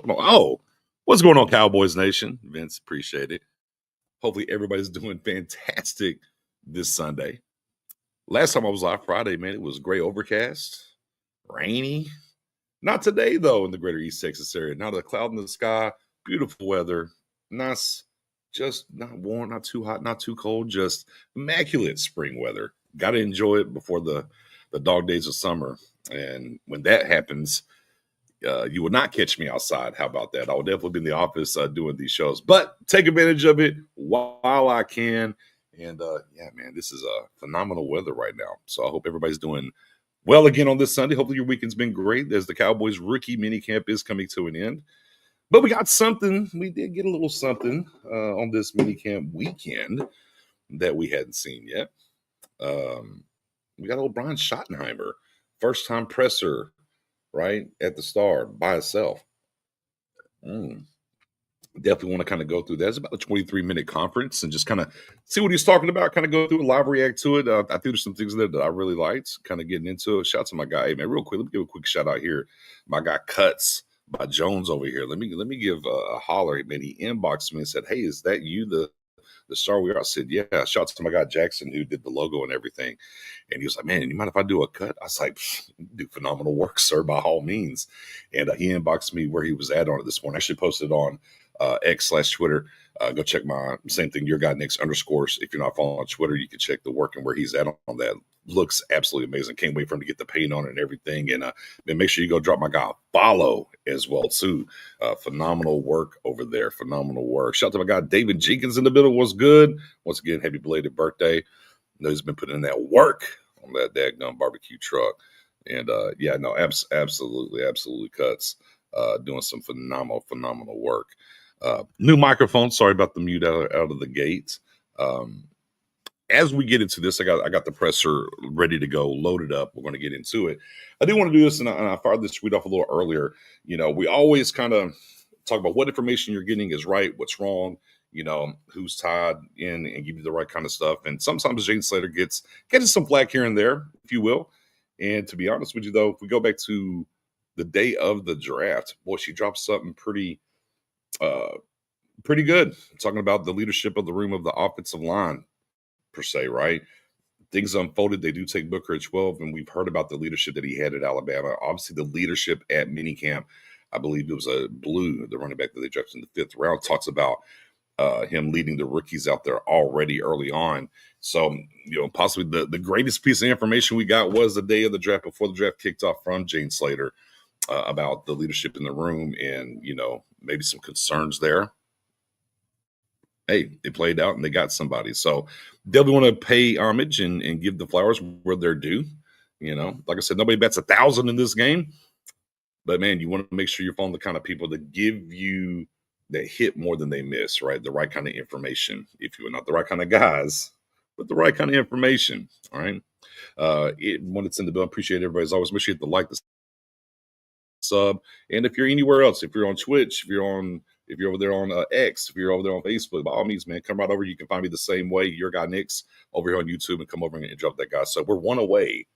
Oh, what's going on, Cowboys Nation? Vince, appreciate it. Hopefully, everybody's doing fantastic this Sunday. Last time I was live Friday, man, it was gray overcast, rainy. Not today, though, in the greater East Texas area. Not a cloud in the sky, beautiful weather. Nice, just not warm, not too hot, not too cold, just immaculate spring weather. Got to enjoy it before the dog days of summer. And when that happens, you will not catch me outside. How about that? I will definitely be in the office doing these shows, but take advantage of it while I can. And yeah, man, this is phenomenal weather right now. So I hope everybody's doing well again on this Sunday. Hopefully your weekend's been great. As the Cowboys Rookie Mini-Camp is coming to an end. But we got something. We did get a little something on this Mini-Camp weekend that we hadn't seen yet. We got old Brian Schottenheimer, first-time presser, right, at the Star by itself. Definitely want to kind of go through that. It's about a 23-minute conference and just kind of see what he's talking about, kind of go through it, live react to it. I think there's some things there that I really liked, kind of getting into it. Shout out to my guy. Hey, man, real quick, let me give a quick shout out here. My guy Cuts by Jones over here. Let me give a holler. Man, he inboxed me and said, hey, is that you, the Star we are? I said, yeah. Shout out to my guy Jackson who did the logo and everything. And he was like, man, you mind if I do a cut? I was like, you do phenomenal work, sir, by all means. And he inboxed me where he was at on it this morning. I actually posted on X/Twitter. Go check my same thing, Your Guy Nix _. If you're not following on Twitter, you can check the work and where he's at on that. Looks absolutely amazing. Can't wait for him to get the paint on it and everything. And make sure you go drop my guy a follow as well too. Phenomenal work over there. Phenomenal work. Shout out to my guy David Jenkins in the middle. What's good? Once again, happy belated birthday. I know he's been putting in that work on that daggone barbecue truck. And yeah, no, absolutely Cuts. Doing some phenomenal work. New microphone. Sorry about the mute out of the gate. As we get into this, I got the presser ready to go, loaded up. We're going to get into it. I do want to do this, and I fired this tweet off a little earlier. You know, we always kind of talk about what information you're getting is right, what's wrong, you know, who's tied in, and give you the right kind of stuff. And sometimes Jane Slater gets some flack here and there, if you will. And to be honest with you, though, if we go back to the day of the draft, boy, she dropped something pretty good. Talking about the leadership of the room of the offensive line, per se, right? Things unfolded. They do take Booker at 12, and we've heard about the leadership that he had at Alabama. Obviously, the leadership at minicamp, I believe it was a Blue, the running back that they drafted in the 5th round, talks about him leading the rookies out there already early on. So, you know, possibly the greatest piece of information we got was the day of the draft, before the draft kicked off, from Jane Slater about the leadership in the room and, you know, maybe some concerns there. Hey, they played out and they got somebody. So definitely want to pay homage and give the flowers where they're due. You know, like I said, nobody bets 1,000 in this game. But, man, you want to make sure you're following the kind of people that give you that hit more than they miss, right? The right kind of information, if you are not the right kind of guys, but the right kind of information, all right? When it's in the bill, appreciate everybody. As always, make sure you hit the like, the sub. And if you're anywhere else, if you're on Twitch, if you're over there on X, if you're over there on Facebook, by all means, man, come right over. You can find me the same way, Your Guy Nix, over here on YouTube, and come over and drop that guy. So we're one away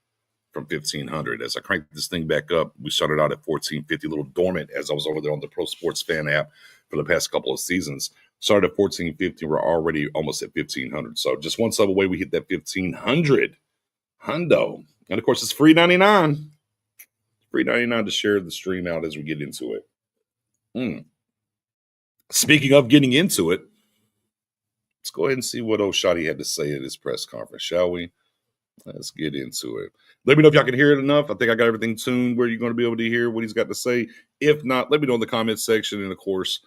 from 1,500. As I crank this thing back up, we started out at 1,450, a little dormant as I was over there on the Pro Sports Fan app for the past couple of seasons. Started at 1,450. We're already almost at 1,500. So just one sub away, we hit that 1,500 hundo. And of course, it's free 99. Free 99 to share the stream out as we get into it. Speaking of getting into it, let's go ahead and see what old Shotty had to say at his press conference, shall we? Let's get into it. Let me know if y'all can hear it enough. I think I got everything tuned where you're going to be able to hear what he's got to say. If not, let me know in the comments section. And of course,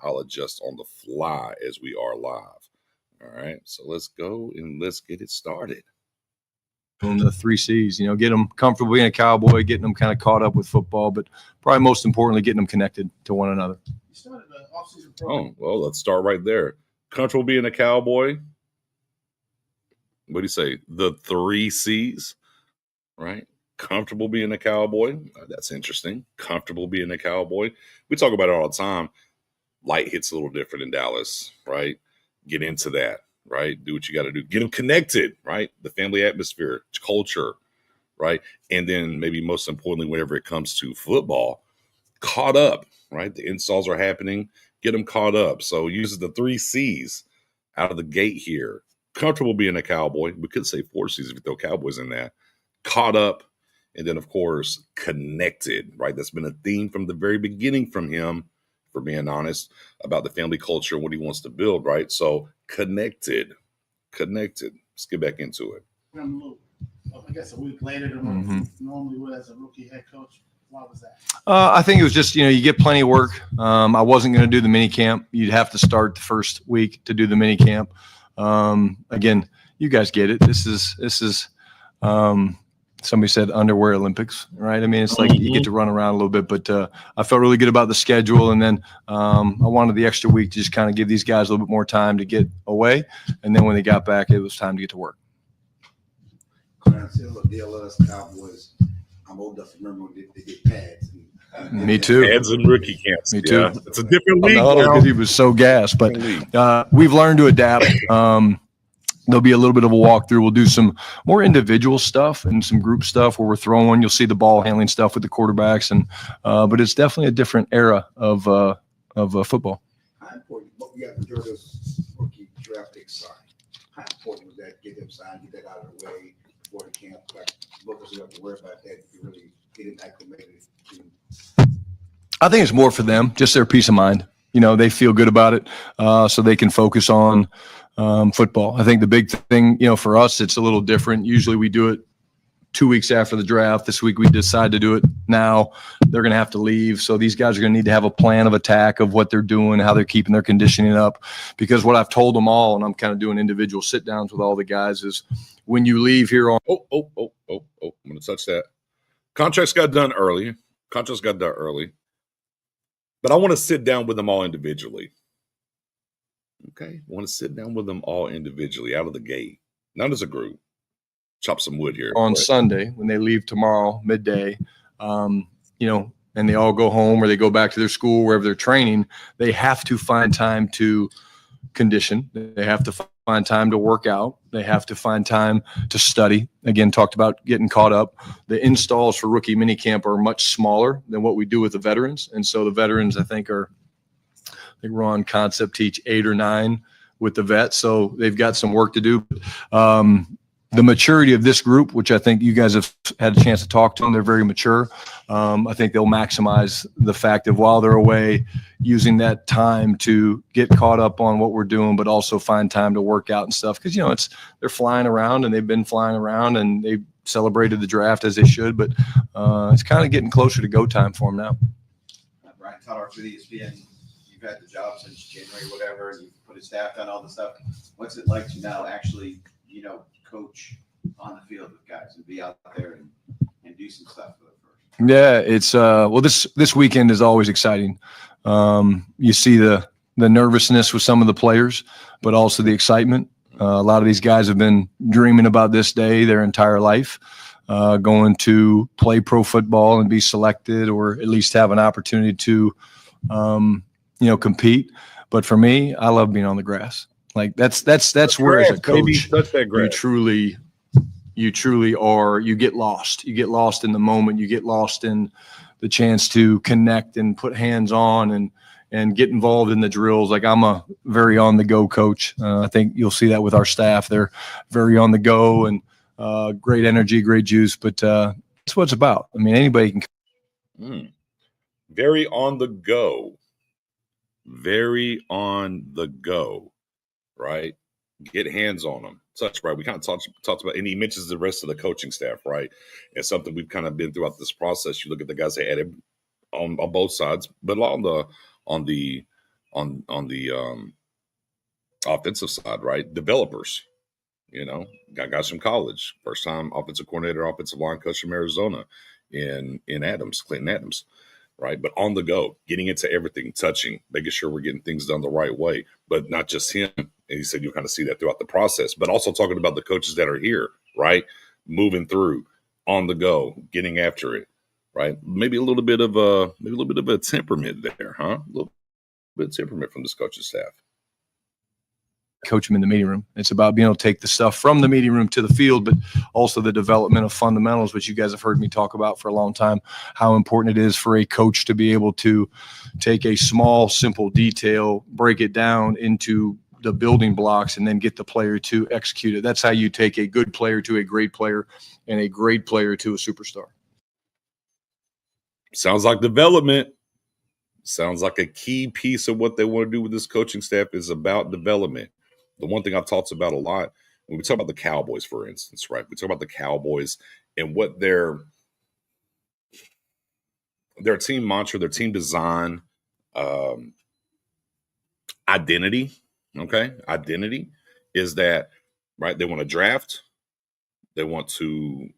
I'll adjust on the fly as we are live. All right. So let's go and let's get it started. On the 3 C's, get them comfortable being a Cowboy, getting them kind of caught up with football, but probably most importantly, getting them connected to one another. You started the offseason program. Oh, well, let's start right there. Comfortable being a Cowboy. What do you say? The 3 C's, right? Comfortable being a Cowboy. That's interesting. Comfortable being a Cowboy. We talk about it all the time. Light hits a little different in Dallas, right? Get into that, right? Do what you got to do. Get them connected, right? The family atmosphere, culture, right? And then maybe most importantly, whenever it comes to football, caught up, right? The installs are happening. Get them caught up. So uses the 3 C's out of the gate here. Comfortable being a Cowboy. We could say 4 C's if you throw Cowboys in that. Caught up. And then, of course, connected, right? That's been a theme from the very beginning from him, for being honest, about the family culture and what he wants to build, right? So connected. Let's get back into it. I guess a week later than what you normally would as a rookie head coach. Why was that? I think it was just, you get plenty of work. I wasn't going to do the mini camp. You'd have to start the first week to do the mini camp. Again, you guys get it. This is somebody said underwear Olympics, right? I mean, it's like you get to run around a little bit, but I felt really good about the schedule. And then I wanted the extra week to just kind of give these guys a little bit more time to get away. And then when they got back, it was time to get to work. Dallas Cowboys, I'm old enough to remember when they did pads. Me too. Pads and rookie camps. Me too. Yeah. It's a different league now. Because he was so gassed, but we've learned to adapt. There'll be a little bit of a walkthrough. We'll do some more individual stuff and some group stuff where we're throwing. You'll see the ball handling stuff with the quarterbacks, and but it's definitely a different era of football. How important? You got Jordan's rookie draft pick signed. How important was that? Get them signed, get that out of the way before the camp. Like both of us have to worry about that. You really get it acclimated. I think it's more for them, just their peace of mind. They feel good about it, so they can focus on football. I think the big thing, for us, it's a little different. Usually we do it 2 weeks after the draft. This week we decide to do it now. They're going to have to leave. So these guys are going to need to have a plan of attack of what they're doing, how they're keeping their conditioning up. Because what I've told them all, and I'm kind of doing individual sit downs with all the guys, is when you leave here on. I'm going to touch that. Contracts got done early. But I want to sit down with them all individually. Okay. I want to sit down with them all individually out of the gate, not as a group. Chop some wood here. On Sunday, when they leave tomorrow, midday, and they all go home or they go back to their school, wherever they're training, they have to find time to condition. They have to find time to work out. They have to find time to study. Again, talked about getting caught up. The installs for rookie minicamp are much smaller than what we do with the veterans. And so the veterans, I think we're on concept teach 8 or 9 with the vets. So they've got some work to do. The maturity of this group, which I think you guys have had a chance to talk to them, they're very mature. I think they'll maximize the fact of while they're away, using that time to get caught up on what we're doing, but also find time to work out and stuff. Because, they're flying around and they've been flying around and they celebrated the draft as they should, but it's kind of getting closer to go time for them now. Brian Schottenheimer for the ESPN. You've had the job since January, whatever, and you've put a staff on all the stuff. What's it like to now actually, coach on the field with guys and be out there and do some stuff for the first? Yeah, it's this weekend is always exciting. You see the nervousness with some of the players, but also the excitement. A lot of these guys have been dreaming about this day their entire life, going to play pro football and be selected, or at least have an opportunity to, compete. But for me, I love being on the grass. Like that's where as a coach, you truly are. You get lost. You get lost in the moment. You get lost in the chance to connect and put hands on and get involved in the drills. Like I'm a very on the go coach. I think you'll see that with our staff. They're very on the go and great energy, great juice. But that's what it's about. I mean, anybody can. Very on the go. Very on the go. Right? get hands on them, touch, right? We kind of talked about, and he mentions the rest of the coaching staff, right? And something we've kind of been throughout this process. You look at the guys they added on both sides, but on the offensive side, right? Developers, got guys from college, first time offensive coordinator, offensive line coach from Arizona in Clinton Adams, right? But on the go, getting into everything, touching, making sure we're getting things done the right way, but not just him. And he said you'll kind of see that throughout the process, but also talking about the coaches that are here, right? Moving through, on the go, getting after it, right? Maybe a little bit of a temperament there, huh? A little bit of temperament from this coaching staff. Coach them in the meeting room. It's about being able to take the stuff from the meeting room to the field, but also the development of fundamentals, which you guys have heard me talk about for a long time, how important it is for a coach to be able to take a small, simple detail, break it down into the building blocks, and then get the player to execute it. That's how you take a good player to a great player and a great player to a superstar. Sounds like development. Sounds like a key piece of what they want to do with this coaching staff is about development. The one thing I've talked about a lot, when we talk about the Cowboys, for instance, right? We talk about the Cowboys and what their team mantra, their team design, identity, okay? Identity is that, right? They want to draft. They want to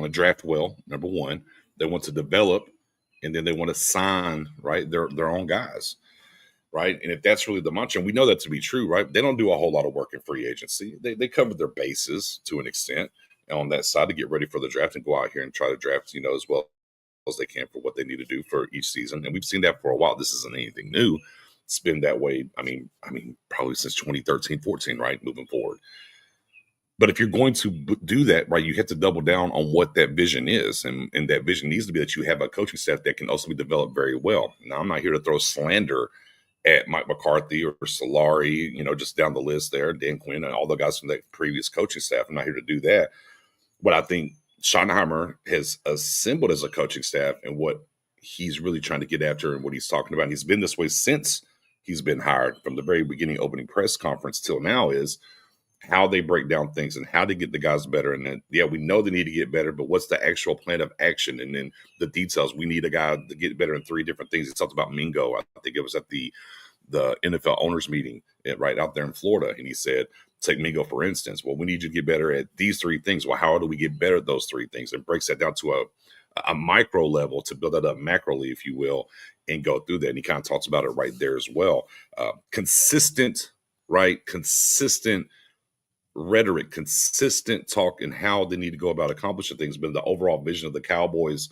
draft well, number one. They want to develop, and then they want to sign, right, their own guys. Right. And if that's really the mantra, and we know that to be true, right? They don't do a whole lot of work in free agency. They cover their bases to an extent on that side to get ready for the draft and go out here and try to draft, as well as they can for what they need to do for each season. And we've seen that for a while. This isn't anything new. It's been that way. I mean, probably since 2013, 14, right? Moving forward. But if you're going to do that, right, you have to double down on what that vision is. And that vision needs to be that you have a coaching staff that can also be developed very well. Now, I'm not here to throw slander at Mike McCarthy or Solari, just down the list there, Dan Quinn and all the guys from that previous coaching staff. I'm not here to do that. What I think Schottenheimer has assembled as a coaching staff and what he's really trying to get after and what he's talking about, and he's been this way since he's been hired from the very beginning opening press conference till now, is how they break down things and how to get the guys better. And then, yeah, we know they need to get better, but what's the actual plan of action? And then the details. We need a guy to get better in 3 different things. He talked about Mingo. I think it was at the NFL owners meeting right out there in Florida. And he said, take Mingo, for instance. Well, we need you to get better at these 3 things. Well, how do we get better at those 3 things? And breaks that down to a micro level to build that up macroly, if you will, and go through that. And he kind of talks about it right there as well. Consistent rhetoric, consistent talk, and how they need to go about accomplishing things. But the overall vision of the Cowboys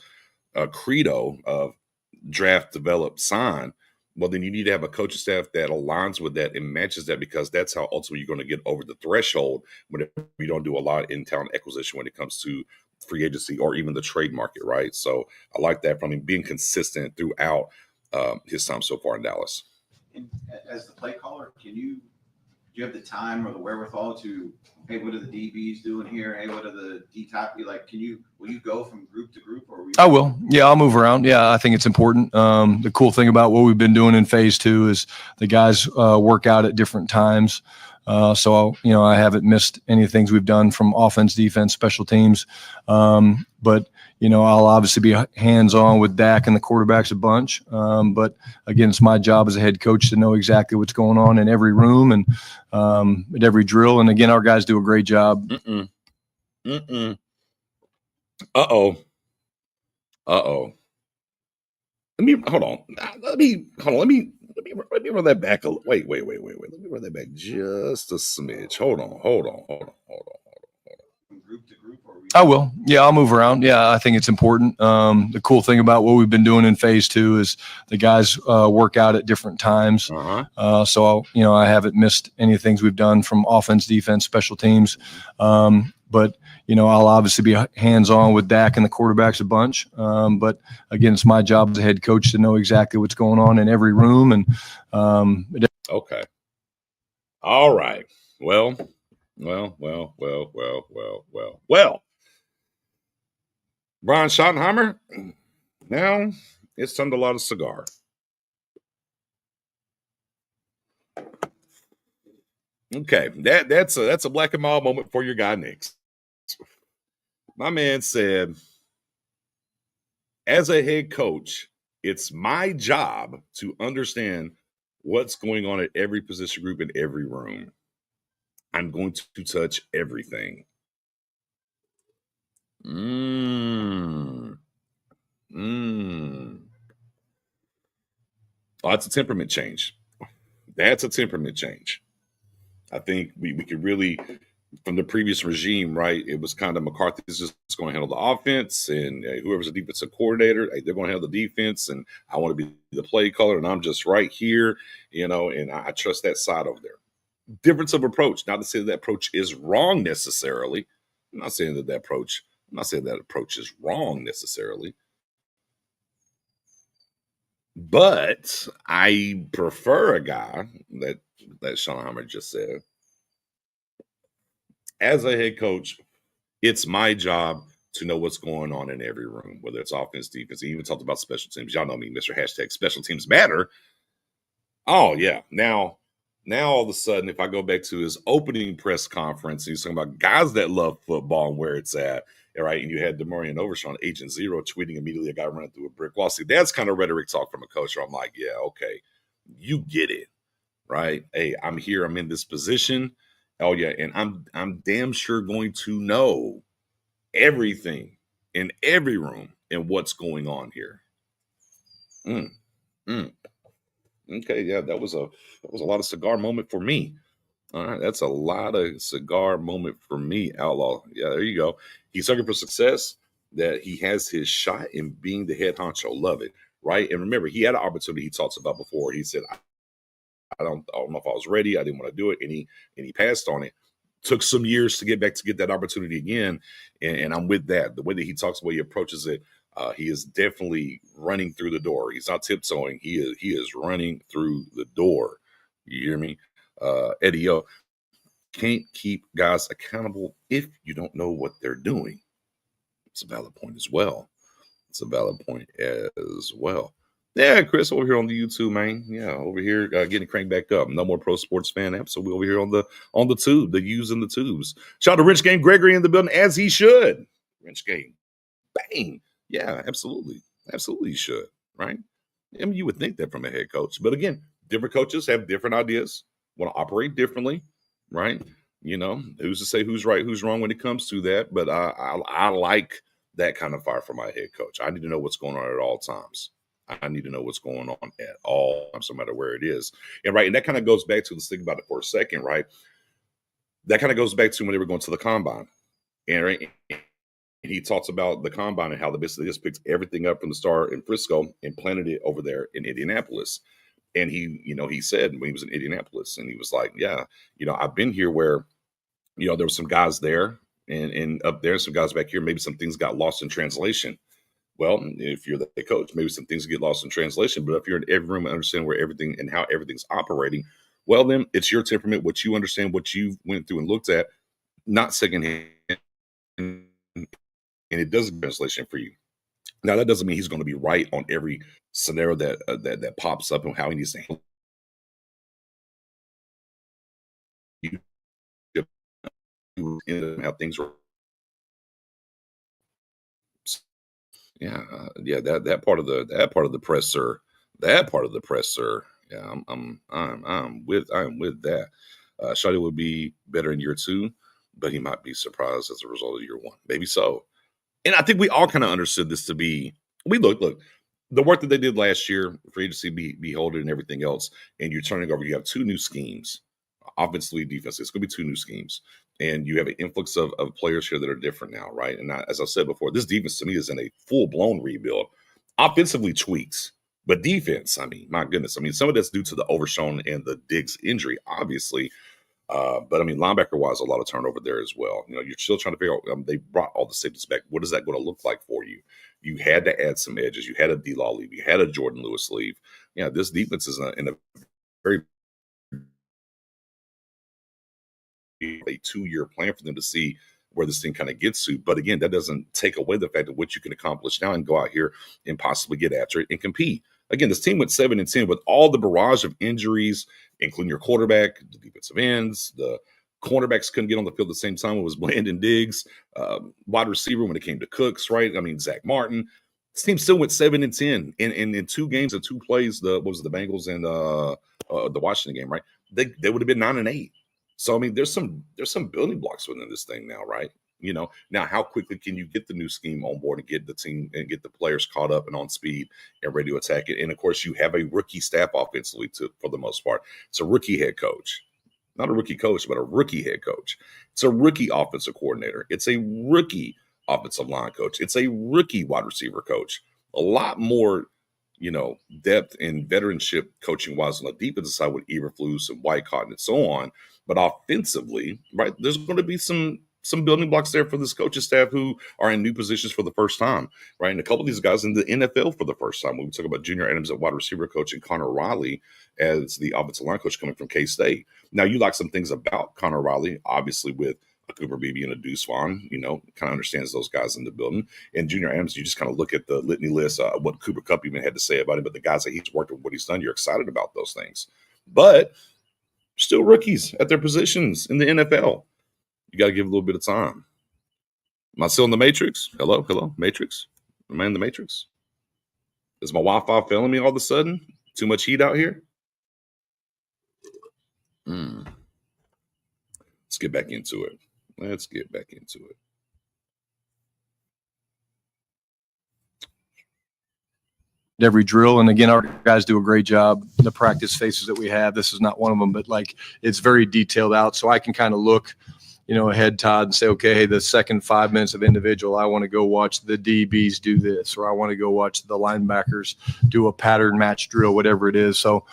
credo of draft, develop, sign, well, then you need to have a coaching staff that aligns with that and matches that, because that's how ultimately you're going to get over the threshold when you don't do a lot in talent acquisition when it comes to free agency or even the trade market, right? So I like that from him, being consistent throughout his time so far in Dallas. And as the play caller, do you have the time or the wherewithal to, hey, what are the DBs doing here? Hey, what are the D-top? Will you go from group to group? I will. Yeah, I'll move around. Yeah, I think it's important. The cool thing about what we've been doing in phase 2 is the guys work out at different times. So I haven't missed any things we've done from offense, defense, special teams. But I'll obviously be hands-on with Dak and the quarterbacks a bunch. But again, it's my job as a head coach to know exactly what's going on in every room and at every drill. And again, our guys do a great job. Uh-oh. Let me run that back. Wait. Let me run that back just a smidge. Hold on. From group to group? I will. Yeah, I'll move around. Yeah, I think it's important. The cool thing about what we've been doing in phase 2 is the guys work out at different times. So I haven't missed any things we've done from offense, defense, special teams. But I'll obviously be hands-on with Dak and the quarterbacks a bunch. But again, it's my job as a head coach to know exactly what's going on in every room. And okay. All right. Well. Brian Schottenheimer, now it's time to light a cigar. Okay, that's a black and mild moment for your guy Nix. My man said, as a head coach, it's my job to understand what's going on at every position group in every room. I'm going to touch everything. Oh, that's a temperament change. That's a temperament change. I think we could really, from the previous regime, right? It was kind of McCarthy's just going to handle the offense, and whoever's the defensive coordinator, they're going to handle the defense, and I want to be the play caller, and I'm just right here, and I trust that side over there. Difference of approach. Not to say that approach is wrong necessarily. I'm not saying that approach is wrong necessarily. But I prefer a guy that Schottenheimer just said. As a head coach, it's my job to know what's going on in every room, whether it's offense, defense. He even talked about special teams. Y'all know me, Mr. Hashtag Special Teams Matter. Oh, yeah. Now all of a sudden, if I go back to his opening press conference, he's talking about guys that love football and where it's at. Right, and you had DeMarion Overshawn, Agent Zero, tweeting immediately a guy running through a brick wall. See, that's kind of rhetoric talk from a coach where I'm like, yeah, okay, you get it, right? Hey, I'm here, I'm in this position. Oh yeah, and I'm damn sure going to know everything in every room and what's going on here. Okay, yeah, that was a lot of cigar moment for me. All right, that's a lot of cigar moment for me, Outlaw. Yeah, there you go. He's looking for success, that he has his shot in being the head honcho. Love it, right? And remember, he had an opportunity he talks about before. He said, I don't know if I was ready. I didn't want to do it. And he passed on it. Took some years to get back to get that opportunity again. And I'm with that. The way that he talks, the way he approaches it, he is definitely running through the door. He's not tiptoeing. He is running through the door. You hear me? Eddie O, can't keep guys accountable if you don't know what they're doing. It's a valid point as well. Yeah, Chris, over here on the YouTube, man. Yeah, over here getting cranked back up. No more pro sports fan app, so we over here on the tube, the U's and the tubes. Shout out to Rich Game Gregory in the building, as he should. Rich Game, bang. Yeah, absolutely he should, right? I mean, you would think that from a head coach, but again, different coaches have different ideas, want to operate differently, right? Who's to say who's right, who's wrong when it comes to that? But I like that kind of fire from my head coach. I need to know what's going on at all times. I need to know what's going on at all times, no matter where it is. And that kind of goes back to, let's think about it for a second, right? That kind of goes back to when they were going to the combine. And right, he talks about the combine and how they basically just picked everything up from the start in Frisco and planted it over there in Indianapolis. And he said when he was in Indianapolis, and he was like, yeah, I've been here where, there were some guys there and up there, some guys back here, maybe some things got lost in translation. Well, if you're the coach, maybe some things get lost in translation, but if you're in every room and understand where everything and how everything's operating, well, then it's your temperament, what you understand, what you went through and looked at, not secondhand, and it does translation for you. Now, that doesn't mean he's going to be right on every scenario that pops up and how he needs to handle how things are. Yeah, that part of the presser, yeah, I'm with that. Shotty would be better in year 2, but he might be surprised as a result of year 1. Maybe so. And I think we all kind of understood this to be, look, the work that they did last year for agency, beholden and everything else, and you're turning over, you have 2 new schemes, offensively, defensively. It's going to be 2 new schemes. And you have an influx of players here that are different now, right? And as I said before, this defense to me is in a full-blown rebuild. Offensively tweaks, but defense, I mean, my goodness. I mean, some of that's due to the Overshown and the Diggs injury, obviously. But I mean, linebacker-wise, a lot of turnover there as well. You're still trying to figure out, they brought all the safeties back. What is that going to look like for you? You had to add some edges. You had a D-Law leave. You had a Jordan Lewis leave. Yeah, this defense is in a very a 2-year plan for them to see where this thing kind of gets to. But again, that doesn't take away the fact of what you can accomplish now and go out here and possibly get after it and compete. Again, this team went 7-10 with all the barrage of injuries including your quarterback, the defensive ends, the cornerbacks couldn't get on the field at the same time. It was Blandon Diggs, wide receiver when it came to Cooks, right? I mean, Zach Martin. This team still went 7-10 in 2 games and 2 plays. The Bengals and the Washington game, right? They would have been 9-8. So I mean, there's some building blocks within this thing now, right? Now how quickly can you get the new scheme on board and get the team and get the players caught up and on speed and ready to attack it? And of course, you have a rookie staff offensively for the most part. It's a rookie head coach. Not a rookie coach, but a rookie head coach. It's a rookie offensive coordinator. It's a rookie offensive line coach. It's a rookie wide receiver coach. A lot more, depth and veteranship coaching wise on the defensive side with Eberflus and Whitecott and so on. But offensively, right, there's going to be some building blocks there for this coaching staff who are in new positions for the first time, right? And a couple of these guys in the NFL for the first time. When we talk about Junior Adams at wide receiver coach and Connor Riley as the offensive line coach coming from K-State. Now, you like some things about Connor Riley, obviously with a Cooper Beebe and a Deuce Vaughn, kind of understands those guys in the building. And Junior Adams, you just kind of look at the litany list, what Cooper Kupp even had to say about it, but the guys that he's worked with, what he's done, you're excited about those things. But still rookies at their positions in the NFL. You got to give a little bit of time. Am I still in the Matrix? Hello, Matrix? Am I in the Matrix? Is my Wi-Fi failing me all of a sudden? Too much heat out here? Let's get back into it. Every drill, and again, our guys do a great job. The practice faces that we have, this is not one of them, but like it's very detailed out, so I can kind of look ahead, Todd, and say, okay, hey, the second 5 minutes of individual, I want to go watch the DBs do this, or I want to go watch the linebackers do a pattern match drill, whatever it is. So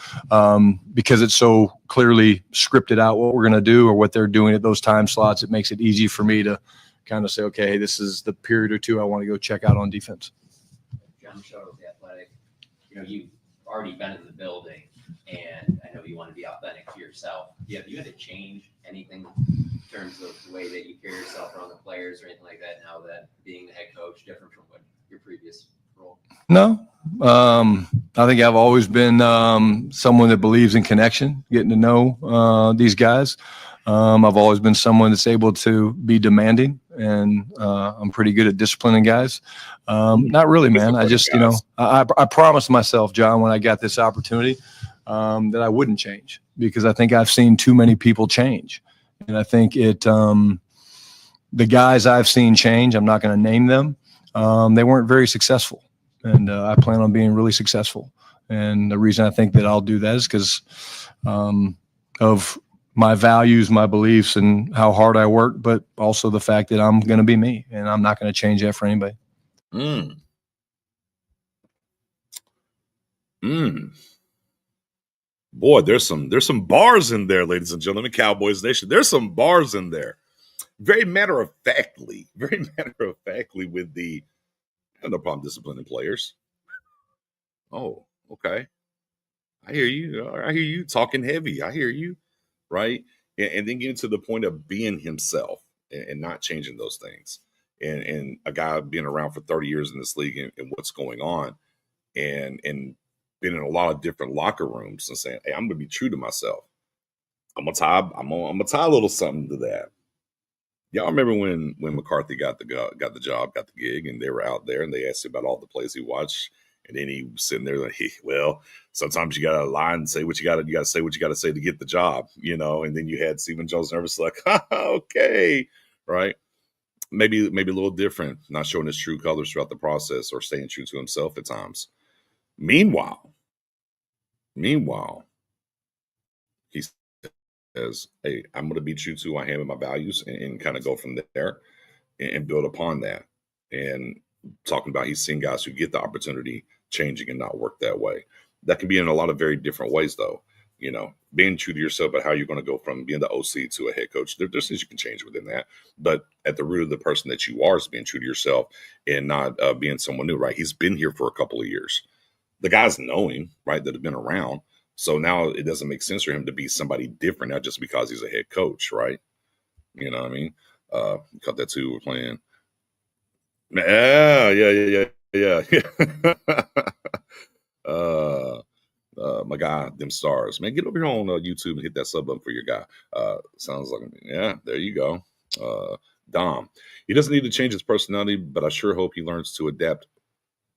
because it's so clearly scripted out what we're going to do or what they're doing at those time slots, it makes it easy for me to kind of say, okay, hey, this is the period or two I want to go check out on defense. John Schottenheimer, The Athletic, you've already been in the building, and I know you want to be authentic to yourself. Have you had to change anything in terms of the way that you carry yourself around the players or anything like that now that being the head coach different from what your previous role? No. I think I've always been someone that believes in connection, getting to know these guys. I've always been someone that's able to be demanding, and I'm pretty good at disciplining guys. Not really, man. I just, I promised myself, John, when I got this opportunity, that I wouldn't change, because I think I've seen too many people change. And I think the guys I've seen change, I'm not going to name them. They weren't very successful, and I plan on being really successful. And the reason I think that I'll do that is because of my values, my beliefs, and how hard I work, but also the fact that I'm going to be me, and I'm not going to change that for anybody. Boy, there's some bars in there, ladies and gentlemen, Cowboys Nation. There's some bars in there. Very matter of factly with the, I have no problem disciplining players. Oh, okay. I hear you talking heavy. I hear you, right? And then getting to the point of being himself and not changing those things. And a guy being around for 30 years in this league and what's going on, and been in a lot of different locker rooms and saying, hey, I'm going to be true to myself. I'm gonna tie a little something to that. Y'all remember when McCarthy got the job, got the gig, and they were out there and they asked him about all the plays he watched, and then he was sitting there like, hey, well, sometimes you gotta lie and say what you gotta say what you gotta say to get the job, and then you had Stephen Jones nervous like, okay, right? Maybe a little different, not showing his true colors throughout the process or staying true to himself at times. Meanwhile, he says, hey, I'm going to be true to who I am and my values, and kind of go from there and build upon that. And talking about he's seen guys who get the opportunity changing and not work that way. That can be in a lot of very different ways, though. Being true to yourself about how you're going to go from being the OC to a head coach. There's things you can change within that. But at the root of the person that you are is being true to yourself and not being someone new, right? He's been here for a couple of years. The guys know him, right, that have been around. So now it doesn't make sense for him to be somebody different, not just because he's a head coach, right? You know what I mean? Cut that too. We're playing. Yeah. My guy, them stars, man, get over here on YouTube and hit that sub button for your guy. Sounds like, yeah, there you go. Dom, he doesn't need to change his personality, but I sure hope he learns to adapt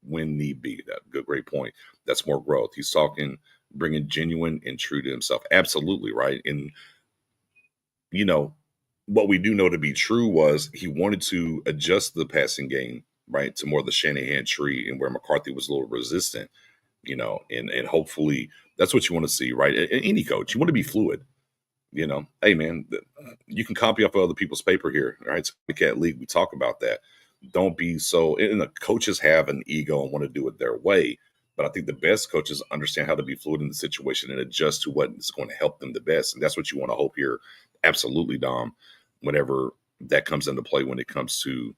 when need be. That good, great point. That's more growth. He's talking, bringing genuine and true to himself. Absolutely right. And you know what we do know to be true was he wanted to adjust the passing game right to more of the Shanahan tree, and where McCarthy was a little resistant. And hopefully that's what you want to see, right? Any coach, you want to be fluid. Hey man, you can copy off of other people's paper here, right? It's a cat league. We talk about that. Don't be so. And the coaches have an ego and want to do it their way, but I think the best coaches understand how to be fluid in the situation and adjust to what is going to help them the best. And that's what you want to hope here. Absolutely, Dom. Whenever that comes into play, when it comes to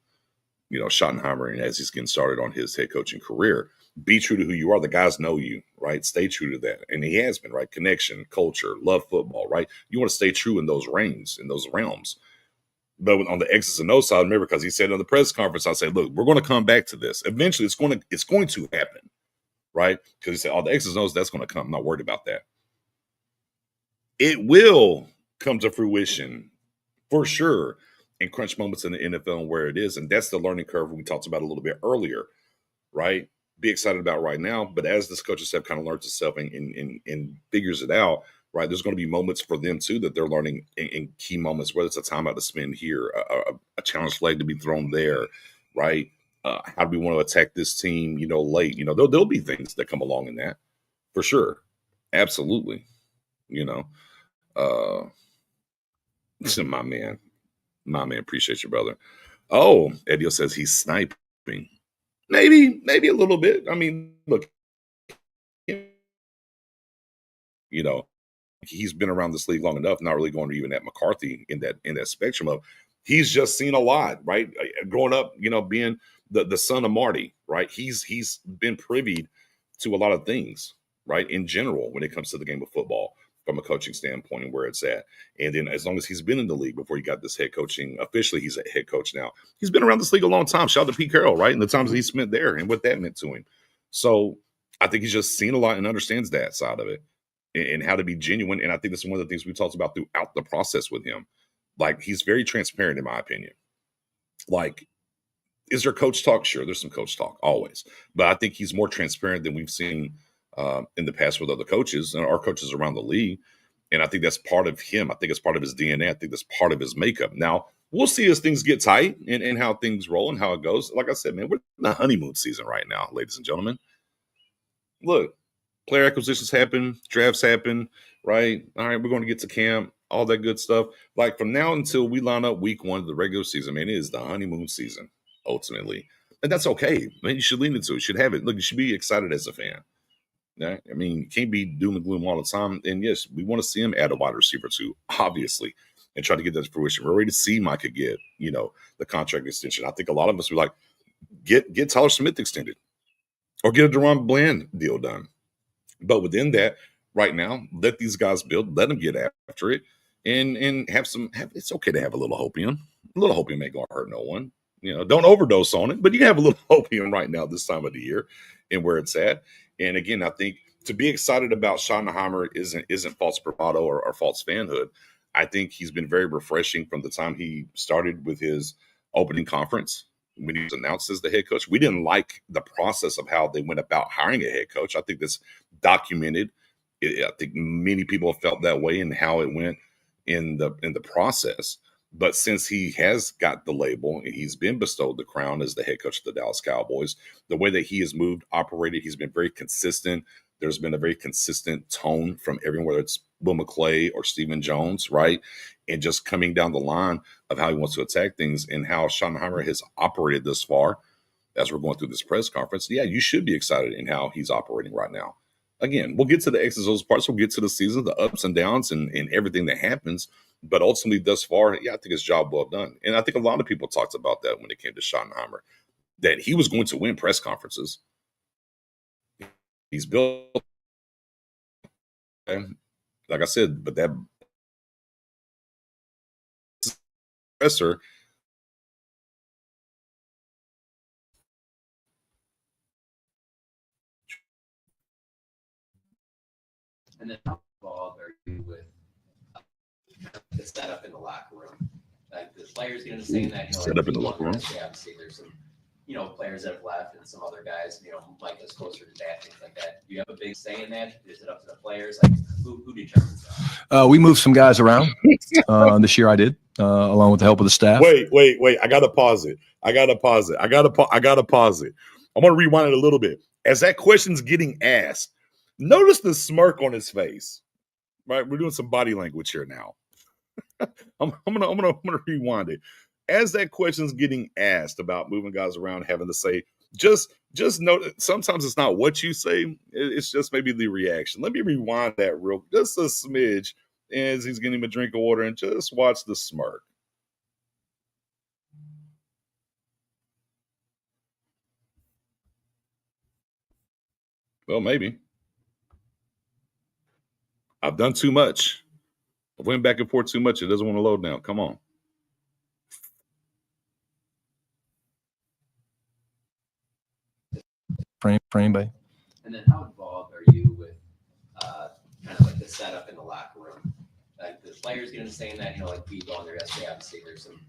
Schottenheimer and as he's getting started on his head coaching career, be true to who you are. The guys know you, right? Stay true to that. And he has been, right? Connection, culture, love football, right? You want to stay true in those reigns, in those realms. But on the X's and O's side, remember, because he said in the press conference, I said, look, we're going to come back to this. Eventually, it's going to happen, right? Because he said, all the X's and O's, that's going to come. I'm not worried about that. It will come to fruition for sure in crunch moments in the NFL and where it is. And that's the learning curve we talked about a little bit earlier, right? Be excited about right now. But as this coaching staff kind of learns itself and figures it out, right, there's going to be moments for them too that they're learning in key moments, whether it's a timeout to spend here, a challenge flag to be thrown there, right? How do we want to attack this team, late? There'll be things that come along in that for sure. Absolutely. My man, appreciate you, brother. Oh, Edio says he's sniping. Maybe a little bit. I mean, look, he's been around this league long enough, not really going to even at McCarthy in that spectrum of he's just seen a lot, right? Growing up, being the son of Marty, right? He's been privy to a lot of things, right? In general, when it comes to the game of football from a coaching standpoint and where it's at. And then as long as he's been in the league before he got this head coaching, officially he's a head coach now. He's been around this league a long time. Shout out to Pete Carroll, right? And the times he spent there and what that meant to him. So I think he's just seen a lot and understands that side of it and how to be genuine. And I think this is one of the things we talked about throughout the process with him. Like, he's very transparent, in my opinion. Like, is there coach talk? Sure, there's some coach talk, always. But I think he's more transparent than we've seen in the past with other coaches and our coaches around the league. And I think that's part of him. I think it's part of his DNA. I think that's part of his makeup. Now, we'll see as things get tight and how things roll and how it goes. Like I said, man, we're in the honeymoon season right now, ladies and gentlemen. Look, player acquisitions happen, drafts happen, right? All right, we're going to get to camp, all that good stuff. Like, from now until we line up week 1 of the regular season, man, it is the honeymoon season, ultimately. And that's okay. Man, you should lean into it. You should have it. Look, you should be excited as a fan. Yeah, I mean, you can't be doom and gloom all the time. And yes, we want to see him add a wide receiver too, obviously, and try to get that to fruition. We're ready to see Micah get, the contract extension. I think a lot of us were like, get Tyler Smith extended or get a Deron Bland deal done. But within that, right now, let these guys build, let them get after it, and it's okay to have a little hopium. A little hopium ain't gonna hurt no one. Don't overdose on it, but you can have a little hopium right now this time of the year and where it's at. And again, I think to be excited about Schottenheimer isn't false bravado or false fanhood. I think he's been very refreshing from the time he started with his opening conference when he was announced as the head coach. We didn't like the process of how they went about hiring a head coach. I think that's documented. I think many people have felt that way in how it went in the process. But since he has got the label and he's been bestowed the crown as the head coach of the Dallas Cowboys, the way that he has moved, operated, he's been very consistent. There's been a very consistent tone from everyone, whether it's Will McClay or Stephen Jones, right? And just coming down the line of how he wants to attack things and how Schottenheimer has operated this far as we're going through this press conference. Yeah, you should be excited in how he's operating right now. Again, we'll get to the X's and O's parts. We'll get to the season, the ups and downs and everything that happens. But ultimately, thus far, yeah, I think it's job well done. And I think a lot of people talked about that when it came to Schottenheimer, that he was going to win press conferences. He's built, like I said, but that presser And then how involved are you with the setup in the locker room? Like the players get to say that, Set up in the locker room. Obviously, there's some, players that have left and some other guys, Mike is closer to that, things like that. Do you have a big say in that? Is it up to the players? Like who determines that? We moved some guys around this year. I did, along with the help of the staff. Wait. I gotta pause it. I gotta pause it. I'm gonna rewind it a little bit. As that question's getting asked, notice the smirk on his face. Right, we're doing some body language here now. I'm gonna rewind it. As that question's getting asked about moving guys around, having to say, just note sometimes it's not what you say, it's just maybe the reaction. Let me rewind that just a smidge as he's getting him a drink of water and just watch the smirk. Well, maybe. I've done too much. I went back and forth too much. It doesn't want to load now. Come on. Frame by. And then how involved are you with kind of like the setup in the locker room? Like the players get to say in that, like we go on there yesterday, obviously there's some,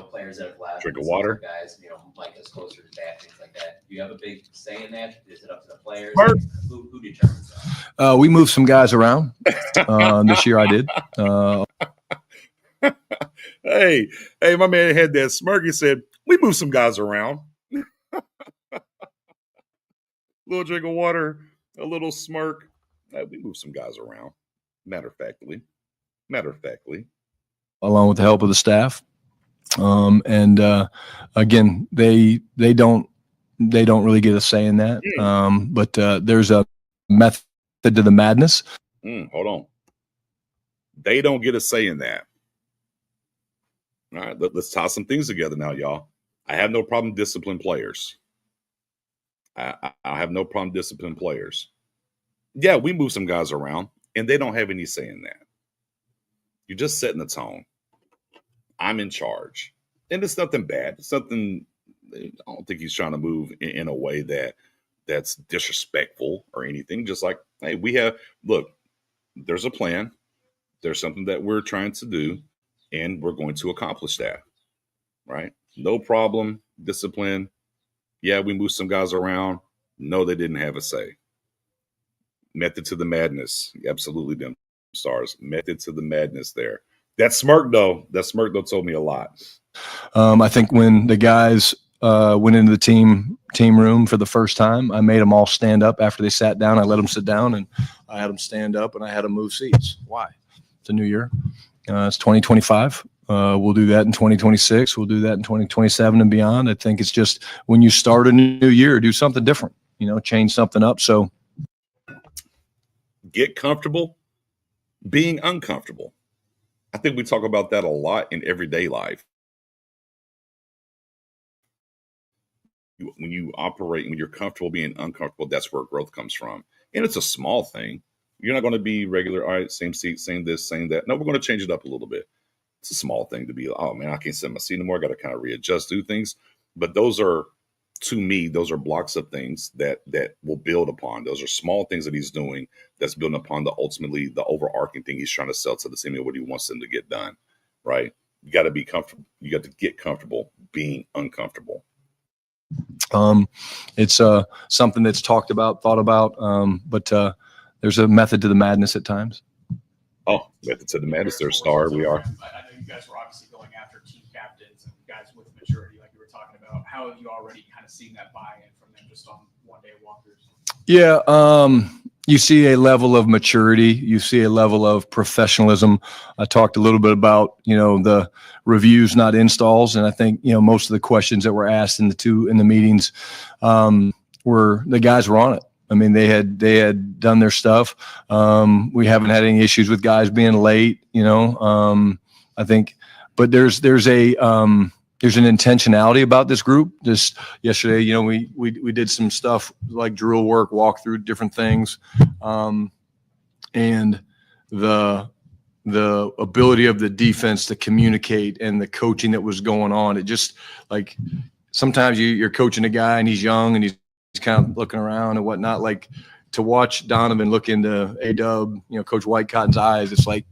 players that have left. Drink of water. Guys, Mike is closer to that, things like that. Do you have a big say in that? Is it up to the players? Who determines that? We moved some guys around this year. I did. Hey, my man had that smirk. He said, we moved some guys around. Little drink of water, a little smirk. We moved some guys around. Matter of factly. Along with the help of the staff. Again, they don't really get a say in that. But there's a method to the madness. Hold on. They don't get a say in that. All right, let's tie some things together now, y'all. I have no problem disciplining players. I have no problem disciplining players. Yeah, we move some guys around, and they don't have any say in that. You're just setting the tone. I'm in charge. And it's nothing bad. It's nothing, I don't think he's trying to move in a way that's disrespectful or anything. Just like, hey, look, there's a plan. There's something that we're trying to do, and we're going to accomplish that. Right? No problem. Discipline. Yeah, we moved some guys around. No, they didn't have a say. Method to the madness. Absolutely, them stars. Method to the madness there. That smirk though told me a lot. I think when the guys went into the team room for the first time, I made them all stand up after they sat down. I let them sit down, and I had them stand up, and I had them move seats. Why? It's a new year. It's 2025. We'll do that in 2026. We'll do that in 2027 and beyond. I think it's just when you start a new year, do something different, change something up. So get comfortable being uncomfortable. I think we talk about that a lot in everyday life. When you're comfortable being uncomfortable, that's where growth comes from. And it's a small thing. You're not going to be regular, all right, same seat, same this, same that. No, we're going to change it up a little bit. It's a small thing to be, oh man, I can't sit in my seat anymore. I got to kind of readjust, do things. But those are, to me, those are blocks of things that will build upon. Those are small things that he's doing that's building upon ultimately the overarching thing he's trying to sell to the team and what he wants them to get done, right? You got to be comfortable. You got to get comfortable being uncomfortable. It's something that's talked about, thought about, but there's a method to the madness at times. Oh, method to the madness. There's star. We are. I know you guys were obviously going after team captains and guys with maturity, like you were talking about. How have you already kind of seen that buy-in from them just on one-day walkthroughs? Yeah, you see a level of maturity. You see a level of professionalism. I talked a little bit about, the reviews, not installs. And I think, most of the questions that were asked in the meetings were the guys were on it. I mean, they had done their stuff. We haven't had any issues with guys being late, I think, but there's an intentionality about this group. Just yesterday, we did some stuff like drill work, walk through different things. And the ability of the defense to communicate and the coaching that was going on, it just like sometimes you're coaching a guy and he's young and he's kind of looking around and whatnot. Like to watch Donovan look into A-Dub, Coach Whitecotton's eyes, it's like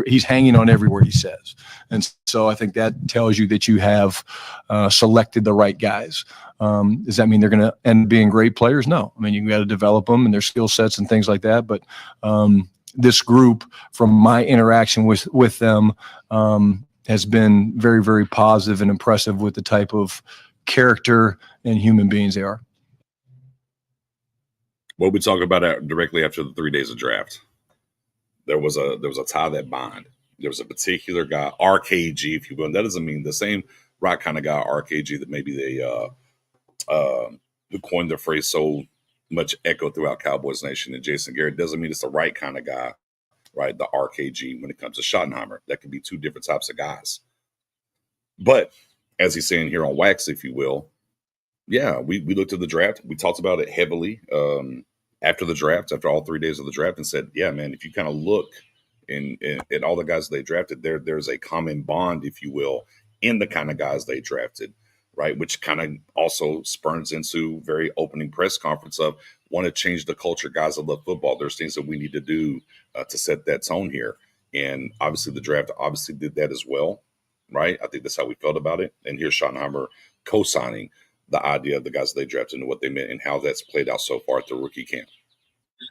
he's hanging on every word he says. And so I think that tells you that you have selected the right guys. Does that mean they're going to end up being great players? No. I mean, you got to develop them and their skill sets and things like that. But this group, from my interaction with them, has been very, very positive and impressive with the type of character and human beings they are. What we talk about directly after the 3 days of draft, there was a tie that bond. There was a particular guy, RKG, if you will. And that doesn't mean the same right kind of guy, RKG, that maybe they who coined the phrase so much echo throughout Cowboys Nation and Jason Garrett. Doesn't mean it's the right kind of guy, right? The RKG when it comes to Schottenheimer. That could be two different types of guys. But as he's saying here on Wax, if you will, yeah, we looked at the draft. We talked about it heavily after the draft, after all 3 days of the draft, and said, yeah, man, if you kind of look at all the guys they drafted, there's a common bond, if you will, in the kind of guys they drafted, right? Which kind of also spurns into very opening press conference of want to change the culture, guys that love football. There's things that we need to do to set that tone here. And obviously the draft obviously did that as well, right? I think that's how we felt about it. And here's Schottenheimer co-signing the idea of the guys they drafted and what they meant and how that's played out so far at the rookie camp.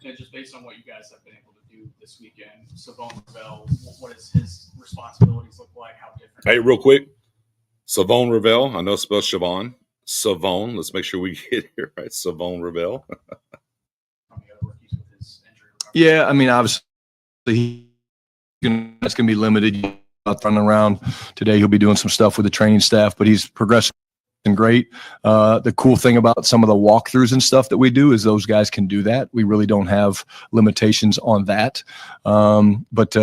And just based on what you guys have been able to do this weekend, Savon Ravel, what does his responsibilities look like? How different? Hey, real quick, Savon Ravel. I know it's spelled Siobhan. Savon. Let's make sure we get it here right. Savon Ravel. From the other rookies with his injury recovery? Yeah, I mean, obviously, that's going to be limited. Running around today, he'll be doing some stuff with the training staff, but he's progressing great. The cool thing about some of the walkthroughs and stuff that we do is those guys can do that. We really don't have limitations on that. But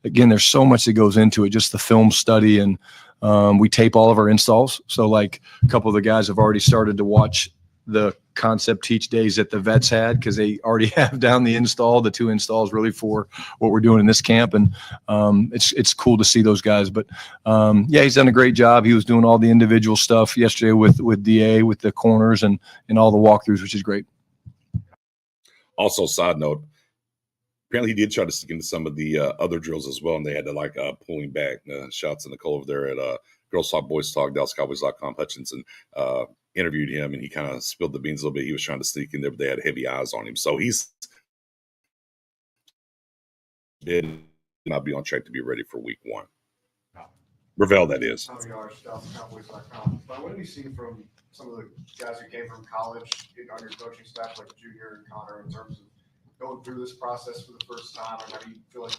again, there's so much that goes into it, just the film study, and we tape all of our installs. So like a couple of the guys have already started to watch the concept teach days that the vets had, because they already have down the 2 installs really for what we're doing in this camp. And it's cool to see those guys. But yeah, he's done a great job. He was doing all the individual stuff yesterday with DA, with the corners and all the walkthroughs, which is great. Also, side note, apparently he did try to stick into some of the other drills as well, and they had to pull him back. Shouts to Nicole over there at Girls Talk, Boys Talk, DallasCowboys.com. Hutchinson interviewed him, and he kind of spilled the beans a little bit. He was trying to sneak in there, but they had heavy eyes on him. So he's did not be on track to be ready for week 1. Ravel, that is. Tommy Arch, DallasCowboys.com. But what have you seen from some of the guys who came from college on your coaching staff, like Junior and Connor, in terms of going through this process for the first time, and how do you feel like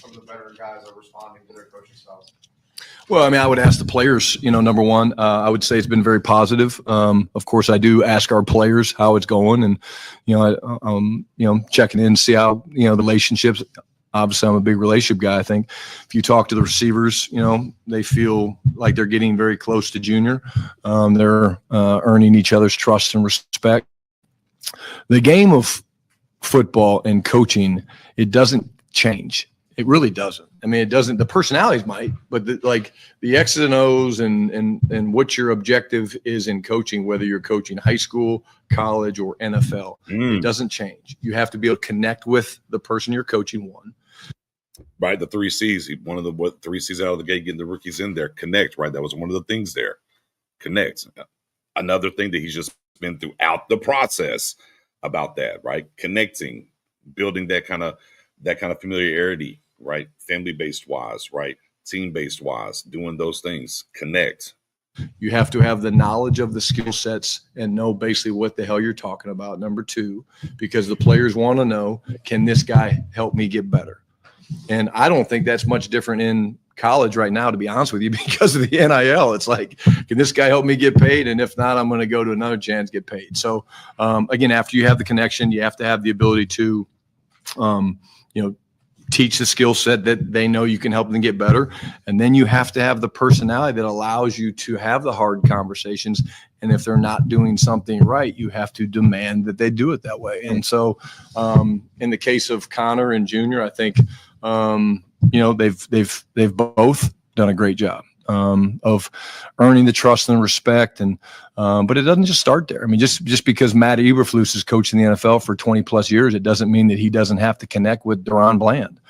some of the better guys are responding to their coaching styles? Well, I mean, I would ask the players, number one, I would say it's been very positive. Of course, I do ask our players how it's going, and, checking in, see how, the relationships. Obviously, I'm a big relationship guy. I think if you talk to the receivers, they feel like they're getting very close to Junior. They're earning each other's trust and respect. The game of football and coaching, it doesn't change. It really doesn't. I mean, it doesn't. The personalities might, but the X's and O's and what your objective is in coaching, whether you're coaching high school, college, or NFL, it doesn't change. You have to be able to connect with the person you're coaching. One, right? The 3 C's. One of the 3 C's out of the gate, getting the rookies in there. Connect. Right. That was one of the things there. Connect. Another thing that he's just been throughout the process about that. Right. Connecting, building that kind of familiarity. Right, family-based wise, right, team-based wise, doing those things, connect. You have to have the knowledge of the skill sets and know basically what the hell you're talking about. Number 2, because the players want to know, can this guy help me get better? And I don't think that's much different in college right now, to be honest with you, because of the NIL. It's like, can this guy help me get paid? And if not, I'm going to go to another chance, get paid. So, again, after you have the connection, you have to have the ability to, teach the skill set that they know you can help them get better. And then you have to have the personality that allows you to have the hard conversations. And if they're not doing something right, you have to demand that they do it that way. And so in the case of Connor and Junior, I think, they've both done a great job. of earning the trust and respect. And but it doesn't just start there. I mean, just because Matt Eberflus is coaching the NFL for 20 plus years, it doesn't mean that he doesn't have to connect with Deron Bland.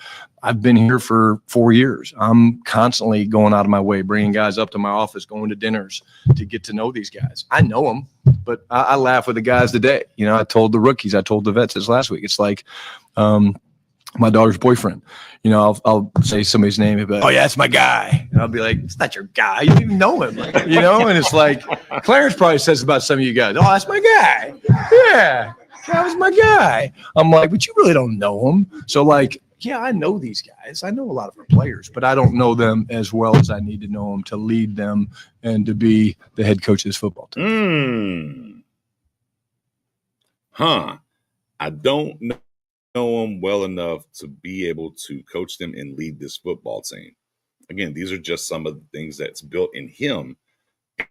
I've been here for 4 years. I'm constantly going out of my way, bringing guys up to my office, going to dinners to get to know these guys. I know them, but I laugh with the guys today. You know, I told the rookies, I told the vets this last week. It's like my daughter's boyfriend. You know, I'll say somebody's name, and be like, oh yeah, it's my guy. And I'll be like, it's not your guy. You don't even know him. You know, and it's like Clarence probably says about some of you guys, oh, that's my guy. Yeah, that was my guy. I'm like, but you really don't know him. So like, yeah, I know these guys. I know a lot of our players, but I don't know them as well as I need to know them to lead them and to be the head coach of this football team. I don't know them well enough to be able to coach them and lead this football team. Again, these are just some of the things that's built in him.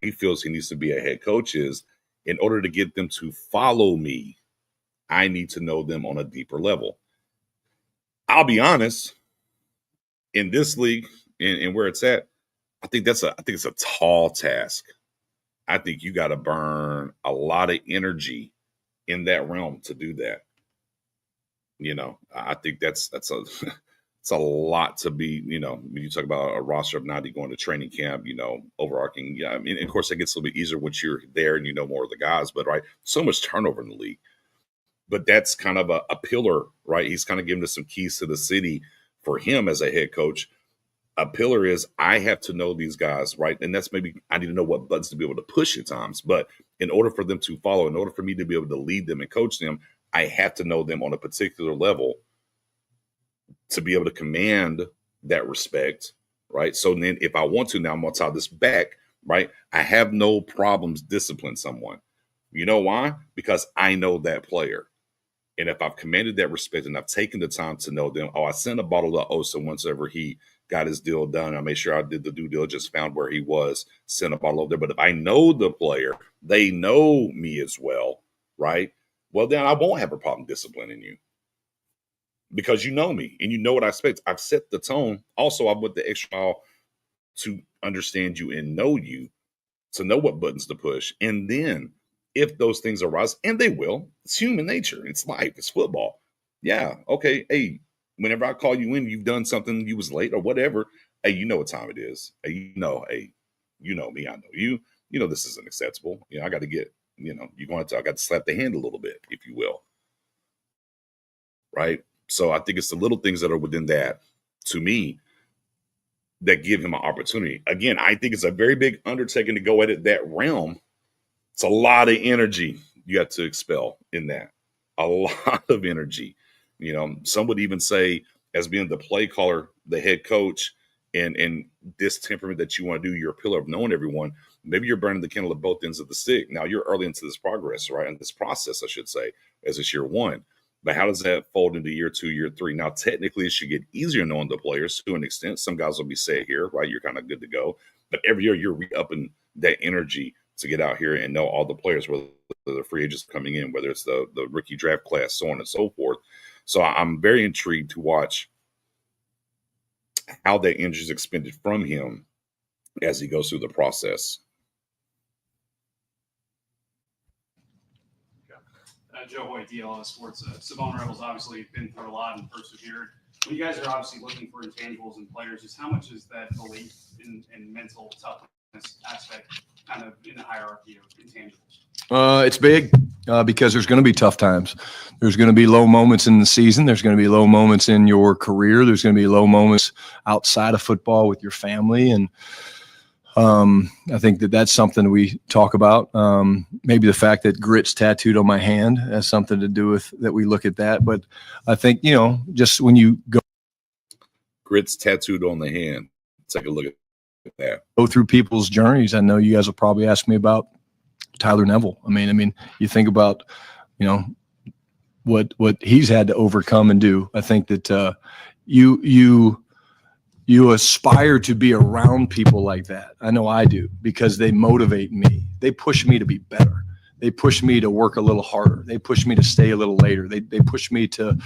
He feels he needs to be a head coach is in order to get them to follow me, I need to know them on a deeper level. I'll be honest, in this league and where it's at, I think it's a tall task. I think you got to burn a lot of energy in that realm to do that. You know, I think that's it's a lot to be, you know, when you talk about a roster of 90 going to training camp, you know, overarching. Yeah, I mean, of course, it gets a little bit easier once you're there and you know more of the guys, but right, so much turnover in the league. But that's kind of a pillar, right? He's kind of giving us some keys to the city for him as a head coach. A pillar is I have to know these guys, right? And that's maybe I need to know what buttons to be able to push at times. But in order for them to follow, in order for me to be able to lead them and coach them, I have to know them on a particular level to be able to command that respect, right? So then if I want to, now I'm going to tie this back, right? I have no problems disciplining someone. You know why? Because I know that player. And if I've commanded that respect and I've taken the time to know them, I sent a bottle of Osa once ever he got his deal done. I made sure I did the due diligence, found where he was, sent a bottle over there. But if I know the player, they know me as well, right? Well, then I won't have a problem disciplining you because you know me and you know what I expect. I've set the tone. Also, I went the extra mile to understand you and know you, to know what buttons to push. And then if those things arise, and they will, it's human nature. It's life. It's football. Yeah. Okay. Hey, whenever I call you in, you've done something, you was late or whatever. Hey, you know what time it is. Hey, you know me. I know you. You know this isn't acceptable. You know, I got to get, you know, I got to slap the hand a little bit, if you will. Right. So I think it's the little things that are within that, to me, that give him an opportunity. Again, I think it's a very big undertaking to go at it that realm. It's a lot of energy you have to expel in that. A lot of energy. You know, some would even say, as being the play caller, the head coach, and this temperament that you want to do, you're a pillar of knowing everyone. Maybe you're burning the candle at both ends of the stick. Now you're early into this progress, right? In this process, I should say, as it's year one. But how does that fold into year 2, year 3? Now, technically, it should get easier knowing the players to an extent. Some guys will be set here, right? You're kind of good to go. But every year, you're re-upping that energy to get out here and know all the players, whether the free agents coming in, whether it's the rookie draft class, so on and so forth. So I'm very intrigued to watch how that energy is expended from him as he goes through the process. Joe Hoyt, DLS Sports. Savon Rebels obviously been through a lot and persevered. When you guys are obviously looking for intangibles in players, just how much is that belief in mental toughness aspect kind of in the hierarchy of intangibles? It's big because there's going to be tough times. There's going to be low moments in the season. There's going to be low moments in your career. There's going to be low moments outside of football with your family. And I think that's something we talk about. Maybe the fact that grit's tattooed on my hand has something to do with that. We look at that. But I think, you know, just when you go. Grit's tattooed on the hand. Take a look at that. Go through people's journeys. I know you guys will probably ask me about Tyler Neville. I mean, you think about, you know, what he's had to overcome and do. I think that you aspire to be around people like that. I know I do, because they motivate me. They push me to be better. They push me to work a little harder. They push me to stay a little later. They push me to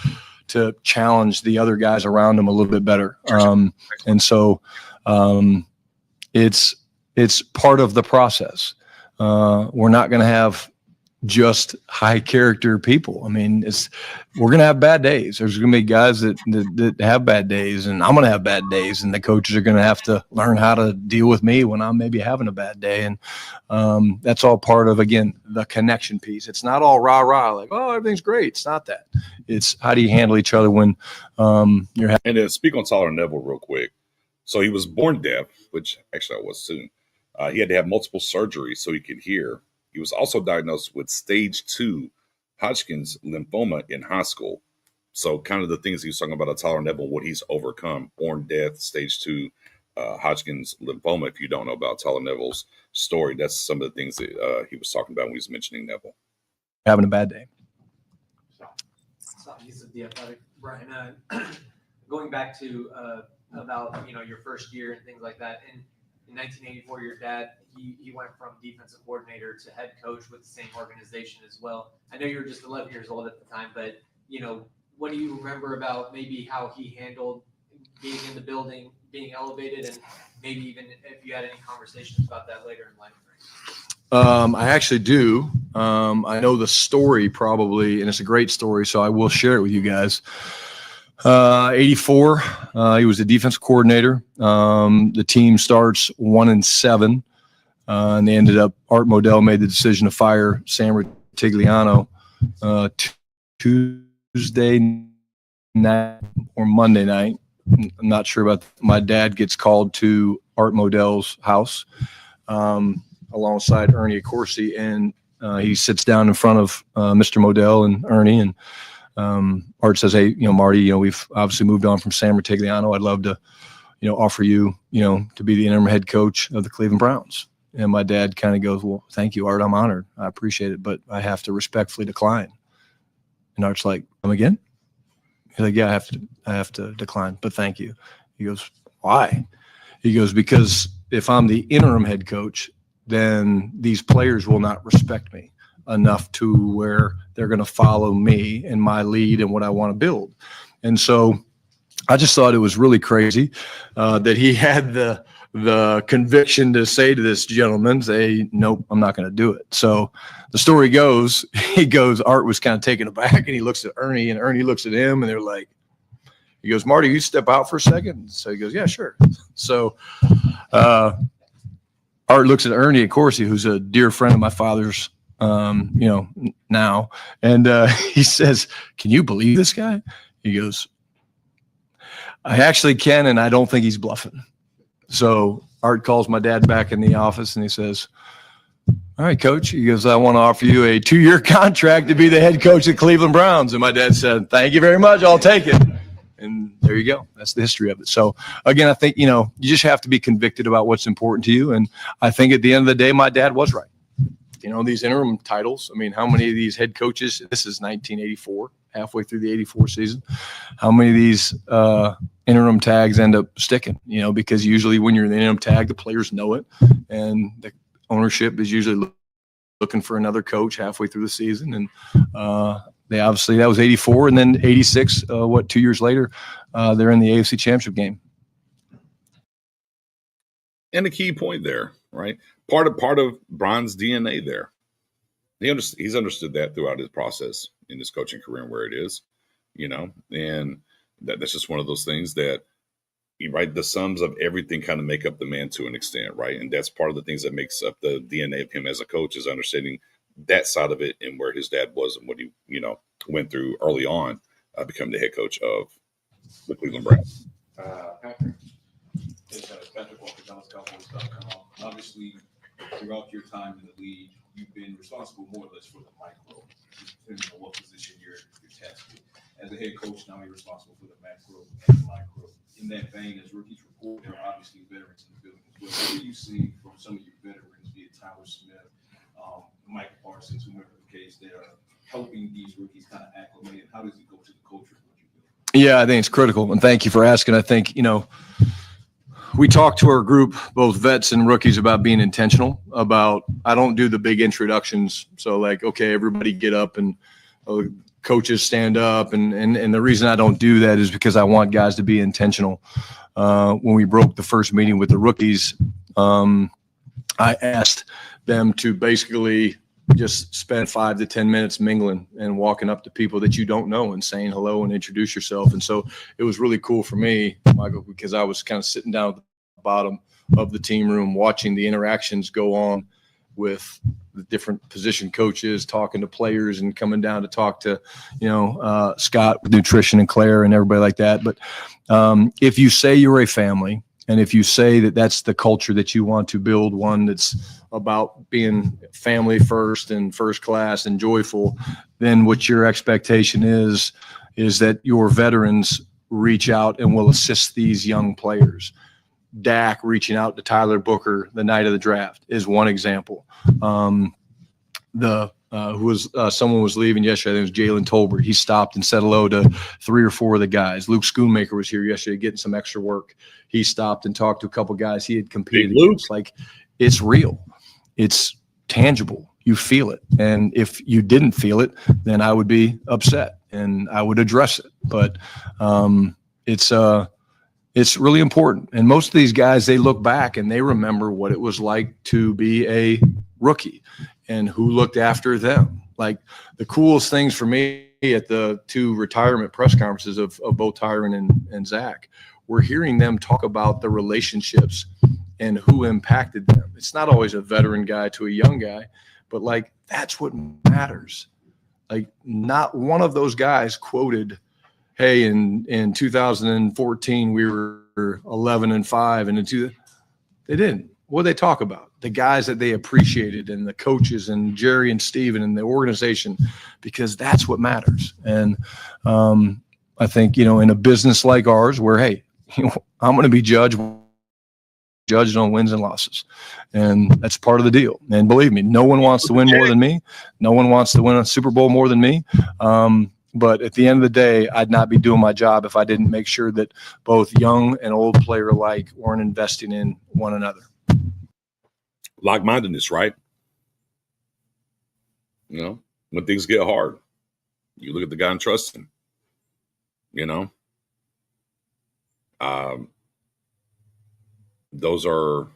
challenge the other guys around them a little bit better. And so it's part of the process. We're not going to have just high character people. I mean, we're going to have bad days. There's going to be guys that have bad days, and I'm going to have bad days, and the coaches are going to have to learn how to deal with me when I'm maybe having a bad day. And that's all part of, again, the connection piece. It's not all rah-rah, like, oh, everything's great. It's not that. It's how do you handle each other when you're having. And then speak on Tyler Neville real quick. So he was born deaf, which actually I was soon. He had to have multiple surgeries so he could hear. He was also diagnosed with stage 2 Hodgkin's lymphoma in high school. So kind of the things he was talking about Tyler Neville, what he's overcome, born deaf, stage 2 Hodgkin's lymphoma. If you don't know about Tyler Neville's story, that's some of the things that he was talking about when he was mentioning Neville. Having a bad day. So he's the athletic, Brian. Going back to about your first year and things like that. In 1984, your dad, he went from defensive coordinator to head coach with the same organization as well. I know you were just 11 years old at the time, but what do you remember about maybe how he handled being in the building, being elevated, and maybe even if you had any conversations about that later in life? I actually do. I know the story probably, and it's a great story, so I will share it with you guys. 84, he was the defensive coordinator. The team starts 1-7, and they ended up, Art Modell made the decision to fire Sam Rutigliano Tuesday night or Monday night. I'm not sure about that. My dad gets called to Art Modell's house alongside Ernie Accorsi, and he sits down in front of Mr. Modell and Ernie, and Art says, hey, Marty, we've obviously moved on from Sam Rutigliano. I'd love to, offer you, to be the interim head coach of the Cleveland Browns. And my dad kind of goes, well, thank you, Art. I'm honored. I appreciate it, but I have to respectfully decline. And Art's like, come again? He's like, yeah, I have to decline, but thank you. He goes, why? He goes, because if I'm the interim head coach, then these players will not respect me enough to where they're going to follow me and my lead and what I want to build. And so I just thought it was really crazy that he had the conviction to say to this gentleman, say, nope, I'm not going to do it. So the story goes, Art was kind of taken aback, and he looks at Ernie, and Ernie looks at him, and they're like, he goes, Marty, you step out for a second? So he goes, yeah, sure. So Art looks at Ernie Accorsi, who's a dear friend of my father's, now. And he says, can you believe this guy? He goes, I actually can, and I don't think he's bluffing. So Art calls my dad back in the office, and he says, all right, coach. He goes, I want to offer you a 2-year contract to be the head coach of the Cleveland Browns. And my dad said, thank you very much. I'll take it. And there you go. That's the history of it. So again, I think, you just have to be convicted about what's important to you. And I think at the end of the day, my dad was right. These interim titles, I mean, how many of these head coaches, this is 1984, halfway through the 84 season, how many of these interim tags end up sticking, because usually when you're in the interim tag, the players know it, and the ownership is usually looking for another coach halfway through the season. And they obviously, that was 84, and then 86, 2 years later, they're in the AFC Championship game. And the key point there, right? Part of Brian's DNA there. He's understood that throughout his process in his coaching career and where it is, and that's just one of those things that, right, the sums of everything kind of make up the man to an extent, right? And that's part of the things that makes up the DNA of him as a coach, is understanding that side of it and where his dad was and what he, went through early on, becoming the head coach of the Cleveland Browns. Patrick, it's Patrick Walker, DallasCowboys.com. Obviously, throughout your time in the league, you've been responsible more or less for the micro, depending on what position you're tasked with. As a head coach, now you're responsible for the macro and the micro. In that vein, as rookies report, there are obviously veterans in the building as well. What do you see from some of your veterans, be it Tyler Smith, Mike Parsons, whoever the case, that are helping these rookies kind of acclimate, and how does it go to the culture of what you do? Yeah, I think it's critical, and thank you for asking. I think, we talk to our group, both vets and rookies, about being intentional about, I don't do the big introductions. So like, okay, everybody get up and coaches stand up. And the reason I don't do that is because I want guys to be intentional. When we broke the first meeting with the rookies, I asked them to basically just spend 5 to 10 minutes mingling and walking up to people that you don't know and saying hello and introduce yourself. And so it was really cool for me, Michael, because I was kind of sitting down at the bottom of the team room watching the interactions go on with the different position coaches, talking to players and coming down to talk to, Scott with nutrition and Claire and everybody like that. But if you say you're a family, and if you say that that's the culture that you want to build, one that's about being family first and first class and joyful, then what your expectation is that your veterans reach out and will assist these young players. Dak reaching out to Tyler Booker the night of the draft is one example. Someone was leaving yesterday. I think it was Jalen Tolbert. He stopped and said hello to 3 or 4 of the guys. Luke Schoonmaker was here yesterday getting some extra work. He stopped and talked to a couple guys he had competed against. Like, it's real. It's tangible. You feel it. And if you didn't feel it, then I would be upset and I would address it. But it's really important. And most of these guys, they look back and they remember what it was like to be a rookie and who looked after them. Like, the coolest things for me at the 2 retirement press conferences of both Tyron and Zach, we're hearing them talk about the relationships and who impacted them. It's not always a veteran guy to a young guy, but like, that's what matters. Like, not one of those guys quoted, hey, in 2014, we were 11-5, and they didn't. What did they talk about? The guys that they appreciated and the coaches and Jerry and Steven and the organization, because that's what matters. And I think, in a business like ours where, hey, I'm going to be judged on wins and losses. And that's part of the deal. And believe me, no one wants to win more than me. No one wants to win a Super Bowl more than me. But at the end of the day, I'd not be doing my job if I didn't make sure that both young and old player alike weren't investing in one another. Like-mindedness, right? When things get hard, you look at the guy and trust him. Those are,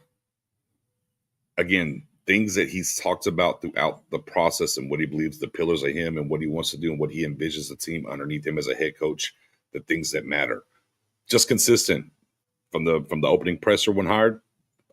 again, things that he's talked about throughout the process and what he believes the pillars of him and what he wants to do and what he envisions the team underneath him as a head coach, the things that matter. Just consistent from the opening presser when hired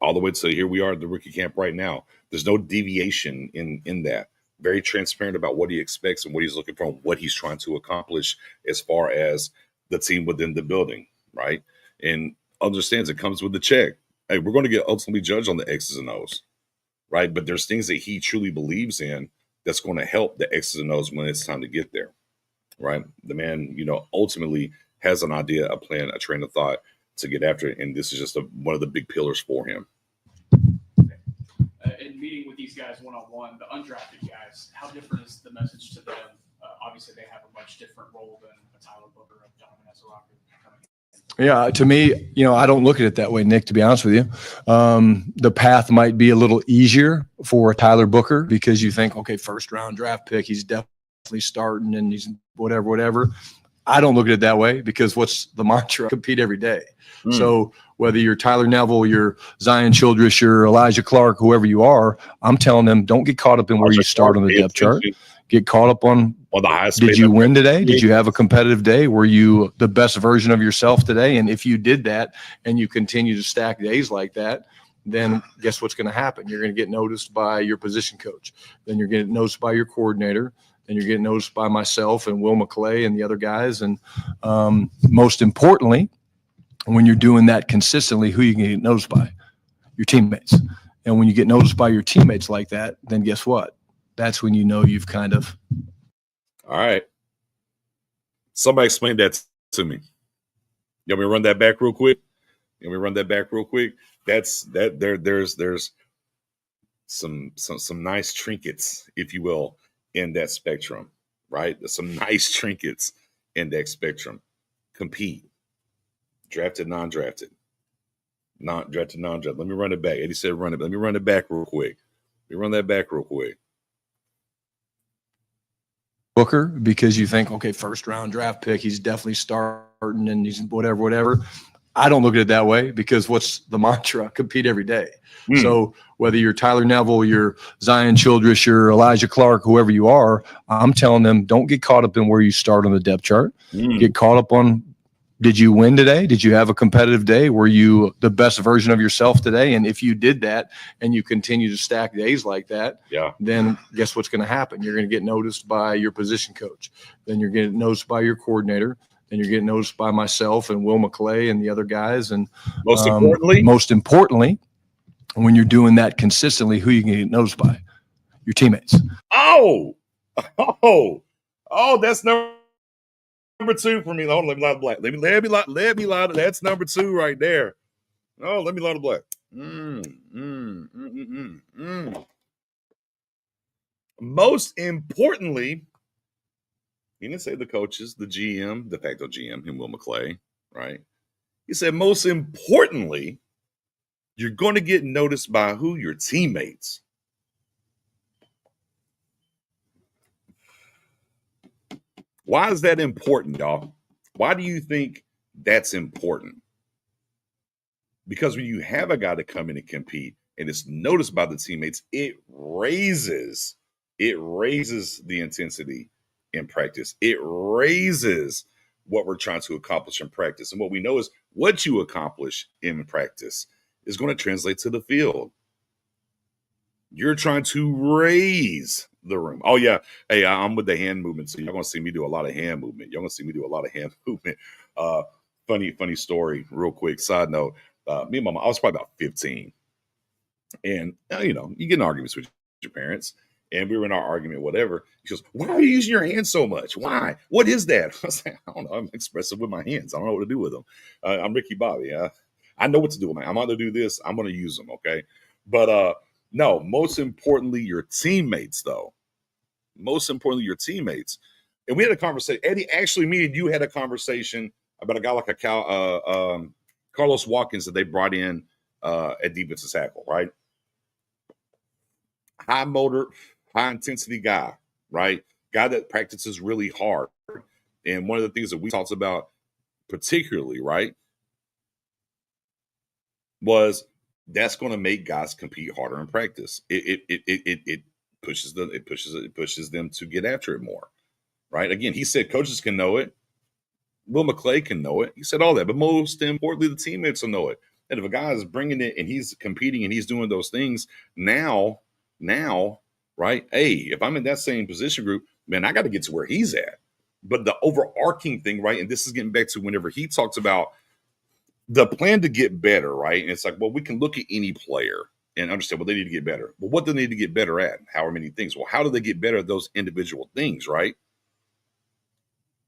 all the way to here we are at the rookie camp right now. There's no deviation in that. Very transparent about what he expects and what he's looking for and what he's trying to accomplish as far as the team within the building, right? And understands it comes with the check. Hey, we're going to get ultimately judged on the X's and O's, right? But there's things that he truly believes in that's going to help the X's and O's when it's time to get there, right? The man, ultimately has an idea, a plan, a train of thought to get after it, and this is just one of the big pillars for him. In meeting with these guys one-on-one, the undrafted guys, how different is the message to them? Obviously, they have a much different role than a Tyler Booker or Donovan Ezra. Yeah, to me, I don't look at it that way, Nick, to be honest with you. The path might be a little easier for Tyler Booker because you think, okay, first-round draft pick, he's definitely starting and he's whatever. I don't look at it that way because what's the mantra? Compete every day. So whether you're Tyler Neville, you're Zion Childress, you're Elijah Clark, whoever you are, I'm telling them, don't get caught up in where you start on the depth chart. Get caught up on the highest. Did you win today? Did you have a competitive day? Were you the best version of yourself today? And if you did that and you continue to stack days like that, then guess what's going to happen? You're going to get noticed by your position coach. Then you're getting noticed by your coordinator. Then you're getting noticed by myself and Will McClay and the other guys. And most importantly, when you're doing that consistently, who you can get noticed by? Your teammates. And when you get noticed by your teammates like that, then guess what? That's when you've kind of. All right. Somebody explain that to me. You want me to run that back real quick? There's some nice trinkets, if you will, in that spectrum, right? There's some nice trinkets in that spectrum. Compete. Drafted, non-drafted. Not drafted, non-drafted. Let me run it back. Eddie said run it. Let me run it back real quick. Booker, because you think, okay, first-round draft pick, he's definitely starting and he's whatever. I don't look at it that way because what's the mantra? Compete every day. Mm. So whether you're Tyler Neville, you're Zion Childress, you're Elijah Clark, whoever you are, I'm telling them don't get caught up in where you start on the depth chart. Get caught up on, did you win today? Did you have a competitive day? Were you the best version of yourself today? And if you did that and you continue to stack days like that, Yeah. then guess what's going to happen? You're going to get noticed by your position coach. Then you're getting noticed by your coordinator. Then you're getting noticed by myself and Will McClay and the other guys. And Most importantly, when you're doing that consistently, who you can get noticed by? Your teammates. Oh, that's number 2 for me. Hold on, let me light the black. Let me light it. That's number 2 right there. Oh, let me light the black. Most importantly, he didn't say the coaches, the GM, de facto GM, him, Will McClay, right? He said, most importantly, you're going to get noticed by who? Your teammates. Why is that important, y'all? Why do you think that's important? Because when you have a guy to come in and compete and it's noticed by the teammates, it raises the intensity in practice. It raises what we're trying to accomplish in practice. And what we know is what you accomplish in practice is going to translate to the field. You're trying to raise the room. Oh, yeah. Hey, I'm with the hand movement. So you're going to see me do a lot of hand movement. Funny story, real quick. Side note, me and Mama, I was probably about 15. And, you get in arguments with your parents. And we were in our argument, whatever. She goes, why are you using your hands so much? Why? What is that? I was like, I don't know. I'm expressive with my hands. I don't know what to do with them. I'm Ricky Bobby. I know what to do with them. I'm going to do this. I'm going to use them, okay? But no, most importantly, your teammates, though. Most importantly, your teammates. And we had a conversation. Eddie, actually, me and you had a conversation about a guy like Carlos Watkins that they brought in at defensive tackle, right? High motor, high intensity guy, right? Guy that practices really hard. And one of the things that we talked about particularly, right, was that's going to make guys compete harder in practice. It pushes them to get after it more, right? Again, he said coaches can know it. Will McClay can know it. He said all that, but most importantly, the teammates will know it. And if a guy is bringing it and he's competing and he's doing those things now, right? Hey, if I'm in that same position group, man, I got to get to where he's at. But the overarching thing, right? And this is getting back to whenever he talks about the plan to get better, right? And it's like, well, we can look at any player and understand, well, they need to get better. Well, what do they need to get better at? How many things? Well, how do they get better at those individual things, right?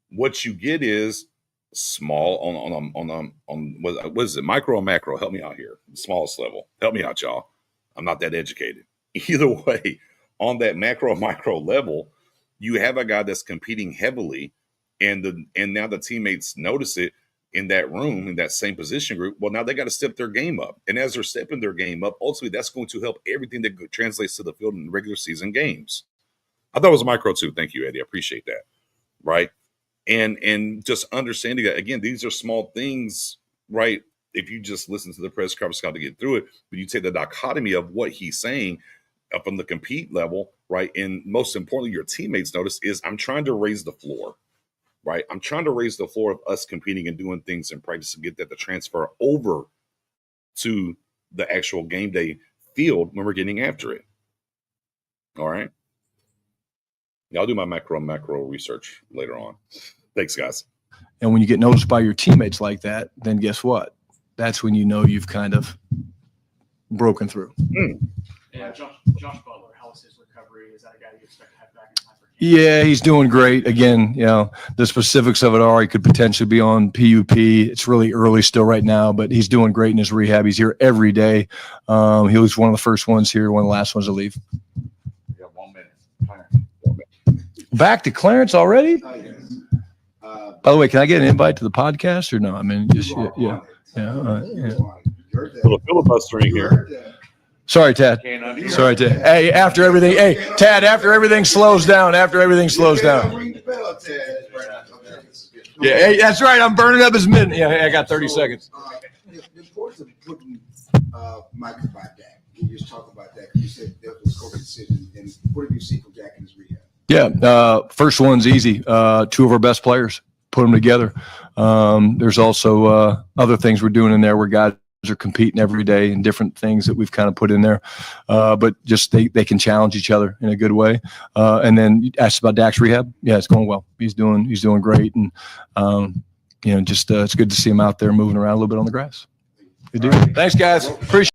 What you get is small on what is it? Micro or macro? Help me out here. The smallest level. Help me out, y'all. I'm not that educated. Either way, on that macro micro level, you have a guy that's competing heavily, and now the teammates notice it in that room, in that same position group. Well, now they got to step their game up. And as they're stepping their game up, ultimately that's going to help everything that translates to the field in regular season games. I thought it was micro too. Thank you, Eddie. I appreciate that. Right. And just understanding that, again, these are small things, right? If you just listen to the press conference to get through it, but you take the dichotomy of what he's saying from the compete level, right? And most importantly, your teammates notice is I'm trying to raise the floor, right? I'm trying to raise the floor of us competing and doing things in practice to get that to transfer over to the actual game day field when we're getting after it. All right. Yeah, I'll do my macro research later on. Thanks, guys. And when you get noticed by your teammates like that, then guess what? That's when you know you've kind of broken through. Yeah, Josh Butler, how is his recovery? Is that a guy you expect to have back in time for camp? Yeah, he's doing great. Again, the specifics of it are he could potentially be on PUP. It's really early still right now, but he's doing great in his rehab. He's here every day. He was one of the first ones here, one of the last ones to leave. We got 1 minute. Back to Clarence already? Oh, yes. By the way, can I get an invite to the podcast or no? I mean, just yeah. Little filibustering here. Sorry, Tad. Sorry, Tad. Hey, after everything slows down. Ring the bell, Ted. Yeah, hey, that's right. I'm burning up his minute. Yeah, I got 30 seconds. The importance of putting Mike by Dak. Can you just talk about that? You said that was COVID decision, and what have you seen from Dak in his rehab? Yeah, first one's easy. Two of our best players, put them together. There's also other things we're doing in there where guys are competing every day and different things that we've kind of put in there. But just they can challenge each other in a good way. And then you asked about Dak's rehab. Yeah, it's going well. He's doing great. And, just it's good to see him out there moving around a little bit on the grass. Good deal. Thanks, guys. Appreciate it.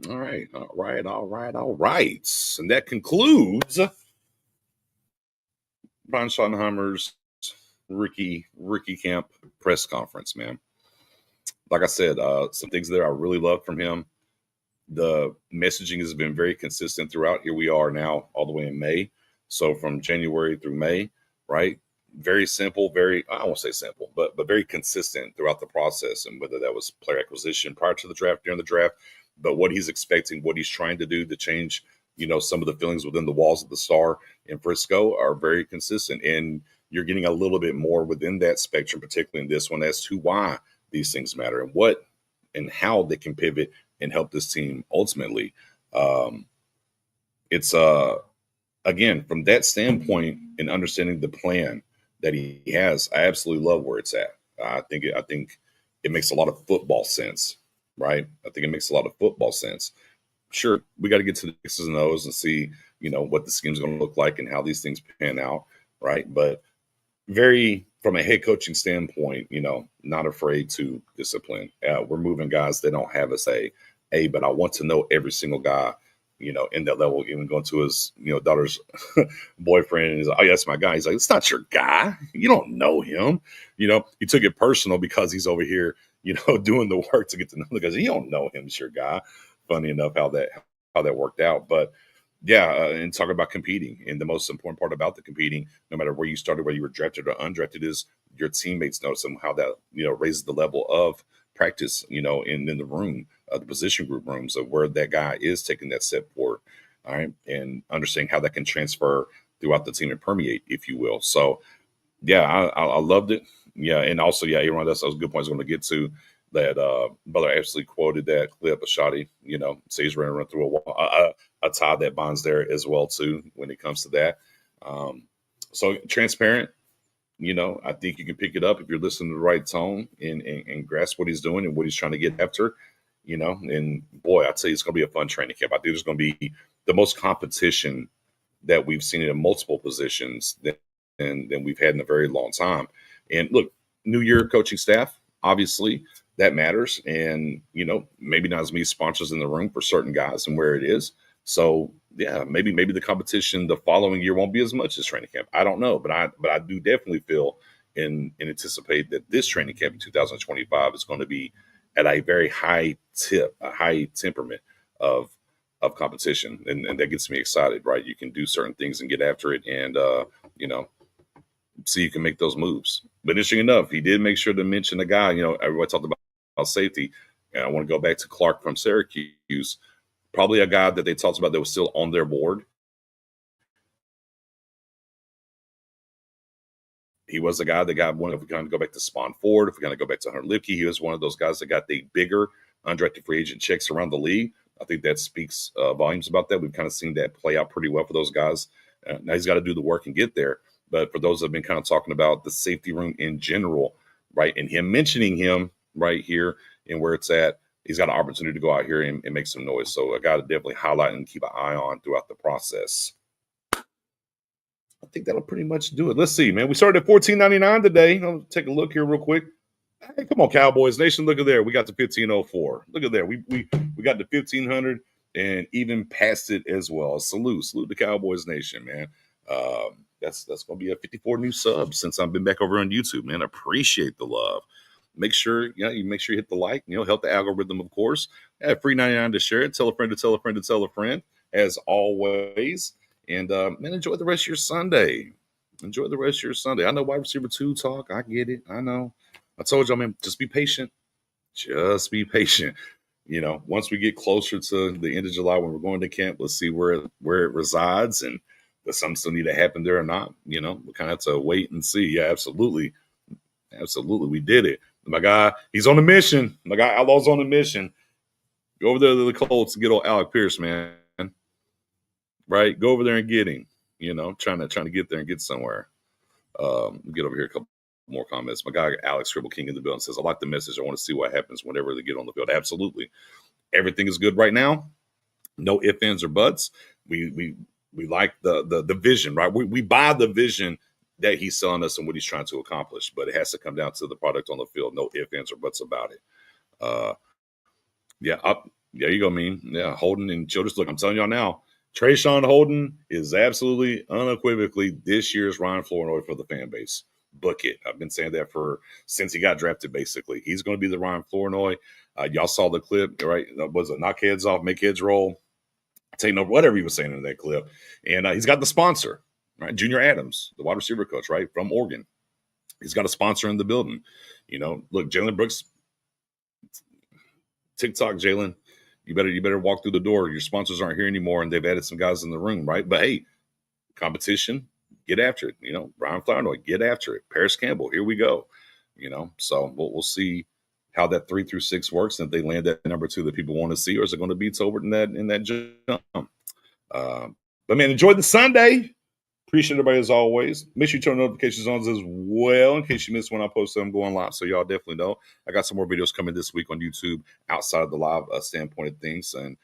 All right. And that concludes Brian Schottenheimer's rookie camp press conference, man. Like I said, some things there I really love from him. The messaging has been very consistent throughout. Here we are now all the way in May. So from January through May, right? Very simple, I won't say simple, but very consistent throughout the process. And whether that was player acquisition prior to the draft, during the draft, but what he's expecting, what he's trying to do to change, some of the feelings within the walls of the Star in Frisco are very consistent. And you're getting a little bit more within that spectrum, particularly in this one, as to why these things matter and what and how they can pivot and help this team ultimately. It's again, from that standpoint and understanding the plan that he has, I absolutely love where it's at. I think it makes a lot of football sense, right? I think it makes a lot of football sense. Sure, we got to get to the X's and O's and see, what the scheme's going to look like and how these things pan out, right? But from a head coaching standpoint, not afraid to discipline. We're moving guys that don't have us but I want to know every single guy, in that level, even going to his, daughter's boyfriend. And he's like, oh, yeah, that's my guy. He's like, it's not your guy. You don't know him. He took it personal because he's over here, doing the work to get to know the guys. You don't know him. It's your guy. Funny enough how that worked out. But yeah, and talking about competing. And the most important part about the competing, no matter where you started, whether you were drafted or undrafted, is your teammates notice them, how that, raises the level of practice, in the room, the position group rooms of where that guy is taking that step forward. All right. And understanding how that can transfer throughout the team and permeate, if you will. So yeah, I loved it. Yeah. And also, yeah, Aaron, that was a good point I was going to get to. That brother absolutely quoted that clip of Shotty, say he's running through a wall, a tie that bonds there as well too when it comes to that. So transparent, I think you can pick it up if you're listening to the right tone and grasp what he's doing and what he's trying to get after, and boy, I tell you, it's going to be a fun training camp. I think there's going to be the most competition that we've seen in multiple positions than we've had in a very long time. And look, new year coaching staff, obviously, that matters. And, maybe not as many sponsors in the room for certain guys and where it is. So, yeah, maybe the competition the following year won't be as much as training camp. I don't know. But I do definitely feel and anticipate that this training camp in 2025 is going to be at a very high temperament of competition. And that gets me excited, right? You can do certain things and get after it and, so you can make those moves. But interesting enough, he did make sure to mention a guy, everybody talked about safety. And I want to go back to Clark from Syracuse, probably a guy that they talked about that was still on their board. He was a guy that got one. If we kind of go back to Spawn Ford, if we kind of go back to Hunter Lipke, he was one of those guys that got the bigger undrafted free agent checks around the league. I think that speaks volumes about that. We've kind of seen that play out pretty well for those guys. Now he's got to do the work and get there. But for those that have been kind of talking about the safety room in general, right, and him mentioning him right here and where it's at, he's got an opportunity to go out here and make some noise. So I got to definitely highlight and keep an eye on throughout the process. I think that'll pretty much do it. Let's see, man. We started at $14.99 today. I'll take a look here real quick. Hey, come on, Cowboys Nation. Look at there. We got to 1504. Look at there. We got to 1500 and even past it as well. Salute to Cowboys Nation, man. That's going to be a 54 new subs since I've been back over on YouTube, man. I appreciate the love. Make sure, you make sure you hit the like, help the algorithm, of course. Free 99 to share it. Tell a friend to tell a friend to tell a friend, as always. And, man, enjoy the rest of your Sunday. Enjoy the rest of your Sunday. I know wide receiver 2 talk. I get it. I know. I told y'all, man, just be patient. Just be patient. Once we get closer to the end of July when we're going to camp, let's see where it resides and Does something still need to happen there or not? You know, we kind of have to wait and see. Yeah, absolutely. Absolutely. We did it. My guy, he's on a mission. My guy Outlaw's on a mission. Go over there to the Colts and get old Alec Pierce, man. Right? Go over there and get him. You know, trying to get there and get somewhere. Get over here a couple more comments. My guy Alex Scribble King in the building says, I like the message. I want to see what happens whenever they get on the field. Absolutely. Everything is good right now. No ifs, ands, or buts. We like the vision, right? We buy the vision that he's selling us and what he's trying to accomplish, but it has to come down to the product on the field. No ifs, ands, or buts about it. There you go, mean. Yeah, Holden and Childress. Look, I'm telling y'all now, Trayshawn Holden is absolutely unequivocally this year's Ryan Flournoy for the fan base. Book it. I've been saying that since he got drafted, basically. He's going to be the Ryan Flournoy. Y'all saw the clip, right? Was it knock heads off, make heads roll? Take no, whatever he was saying in that clip. And he's got the sponsor, right? Junior Adams, the wide receiver coach, right? From Oregon. He's got a sponsor in the building. You know, look, Jalen Brooks, TikTok, Jalen, you better walk through the door. Your sponsors aren't here anymore, and they've added some guys in the room, right? But hey, competition, get after it. You know, Brian Flournoy, get after it. Paris Campbell, here we go. You know, so we'll see how that 3 through 6 works, and if they land that number 2 that people want to see, or is it going to be Tolbert in that jump? But man, enjoy the Sunday. Appreciate everybody as always. Make sure you turn notifications on as well in case you miss when I post them going live. So y'all definitely know. I got some more videos coming this week on YouTube outside of the live standpoint of things, and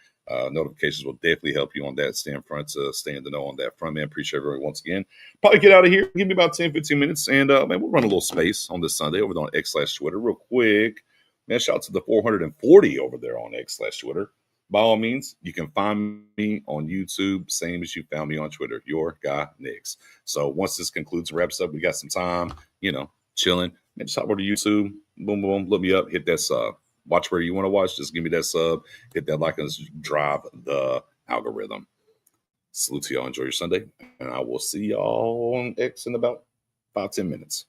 notifications will definitely help you on that stand front to stay in the know on that front, man. Appreciate everyone once again. Probably get out of here. Give me about 10, 15 minutes, and man, we'll run a little space on this Sunday over there on X/Twitter real quick. Man, shout out to the 440 over there on X/Twitter. By all means, you can find me on YouTube, same as you found me on Twitter, Your Guy Nix. So once this concludes, wraps up, we got some time, you know, chilling. Man, just hop over to YouTube, boom, boom, look me up, hit that sub. Watch where you want to watch. Just give me that sub, hit that like, and drive the algorithm. Salute to y'all. Enjoy your Sunday, and I will see y'all on X in about 5-10 minutes.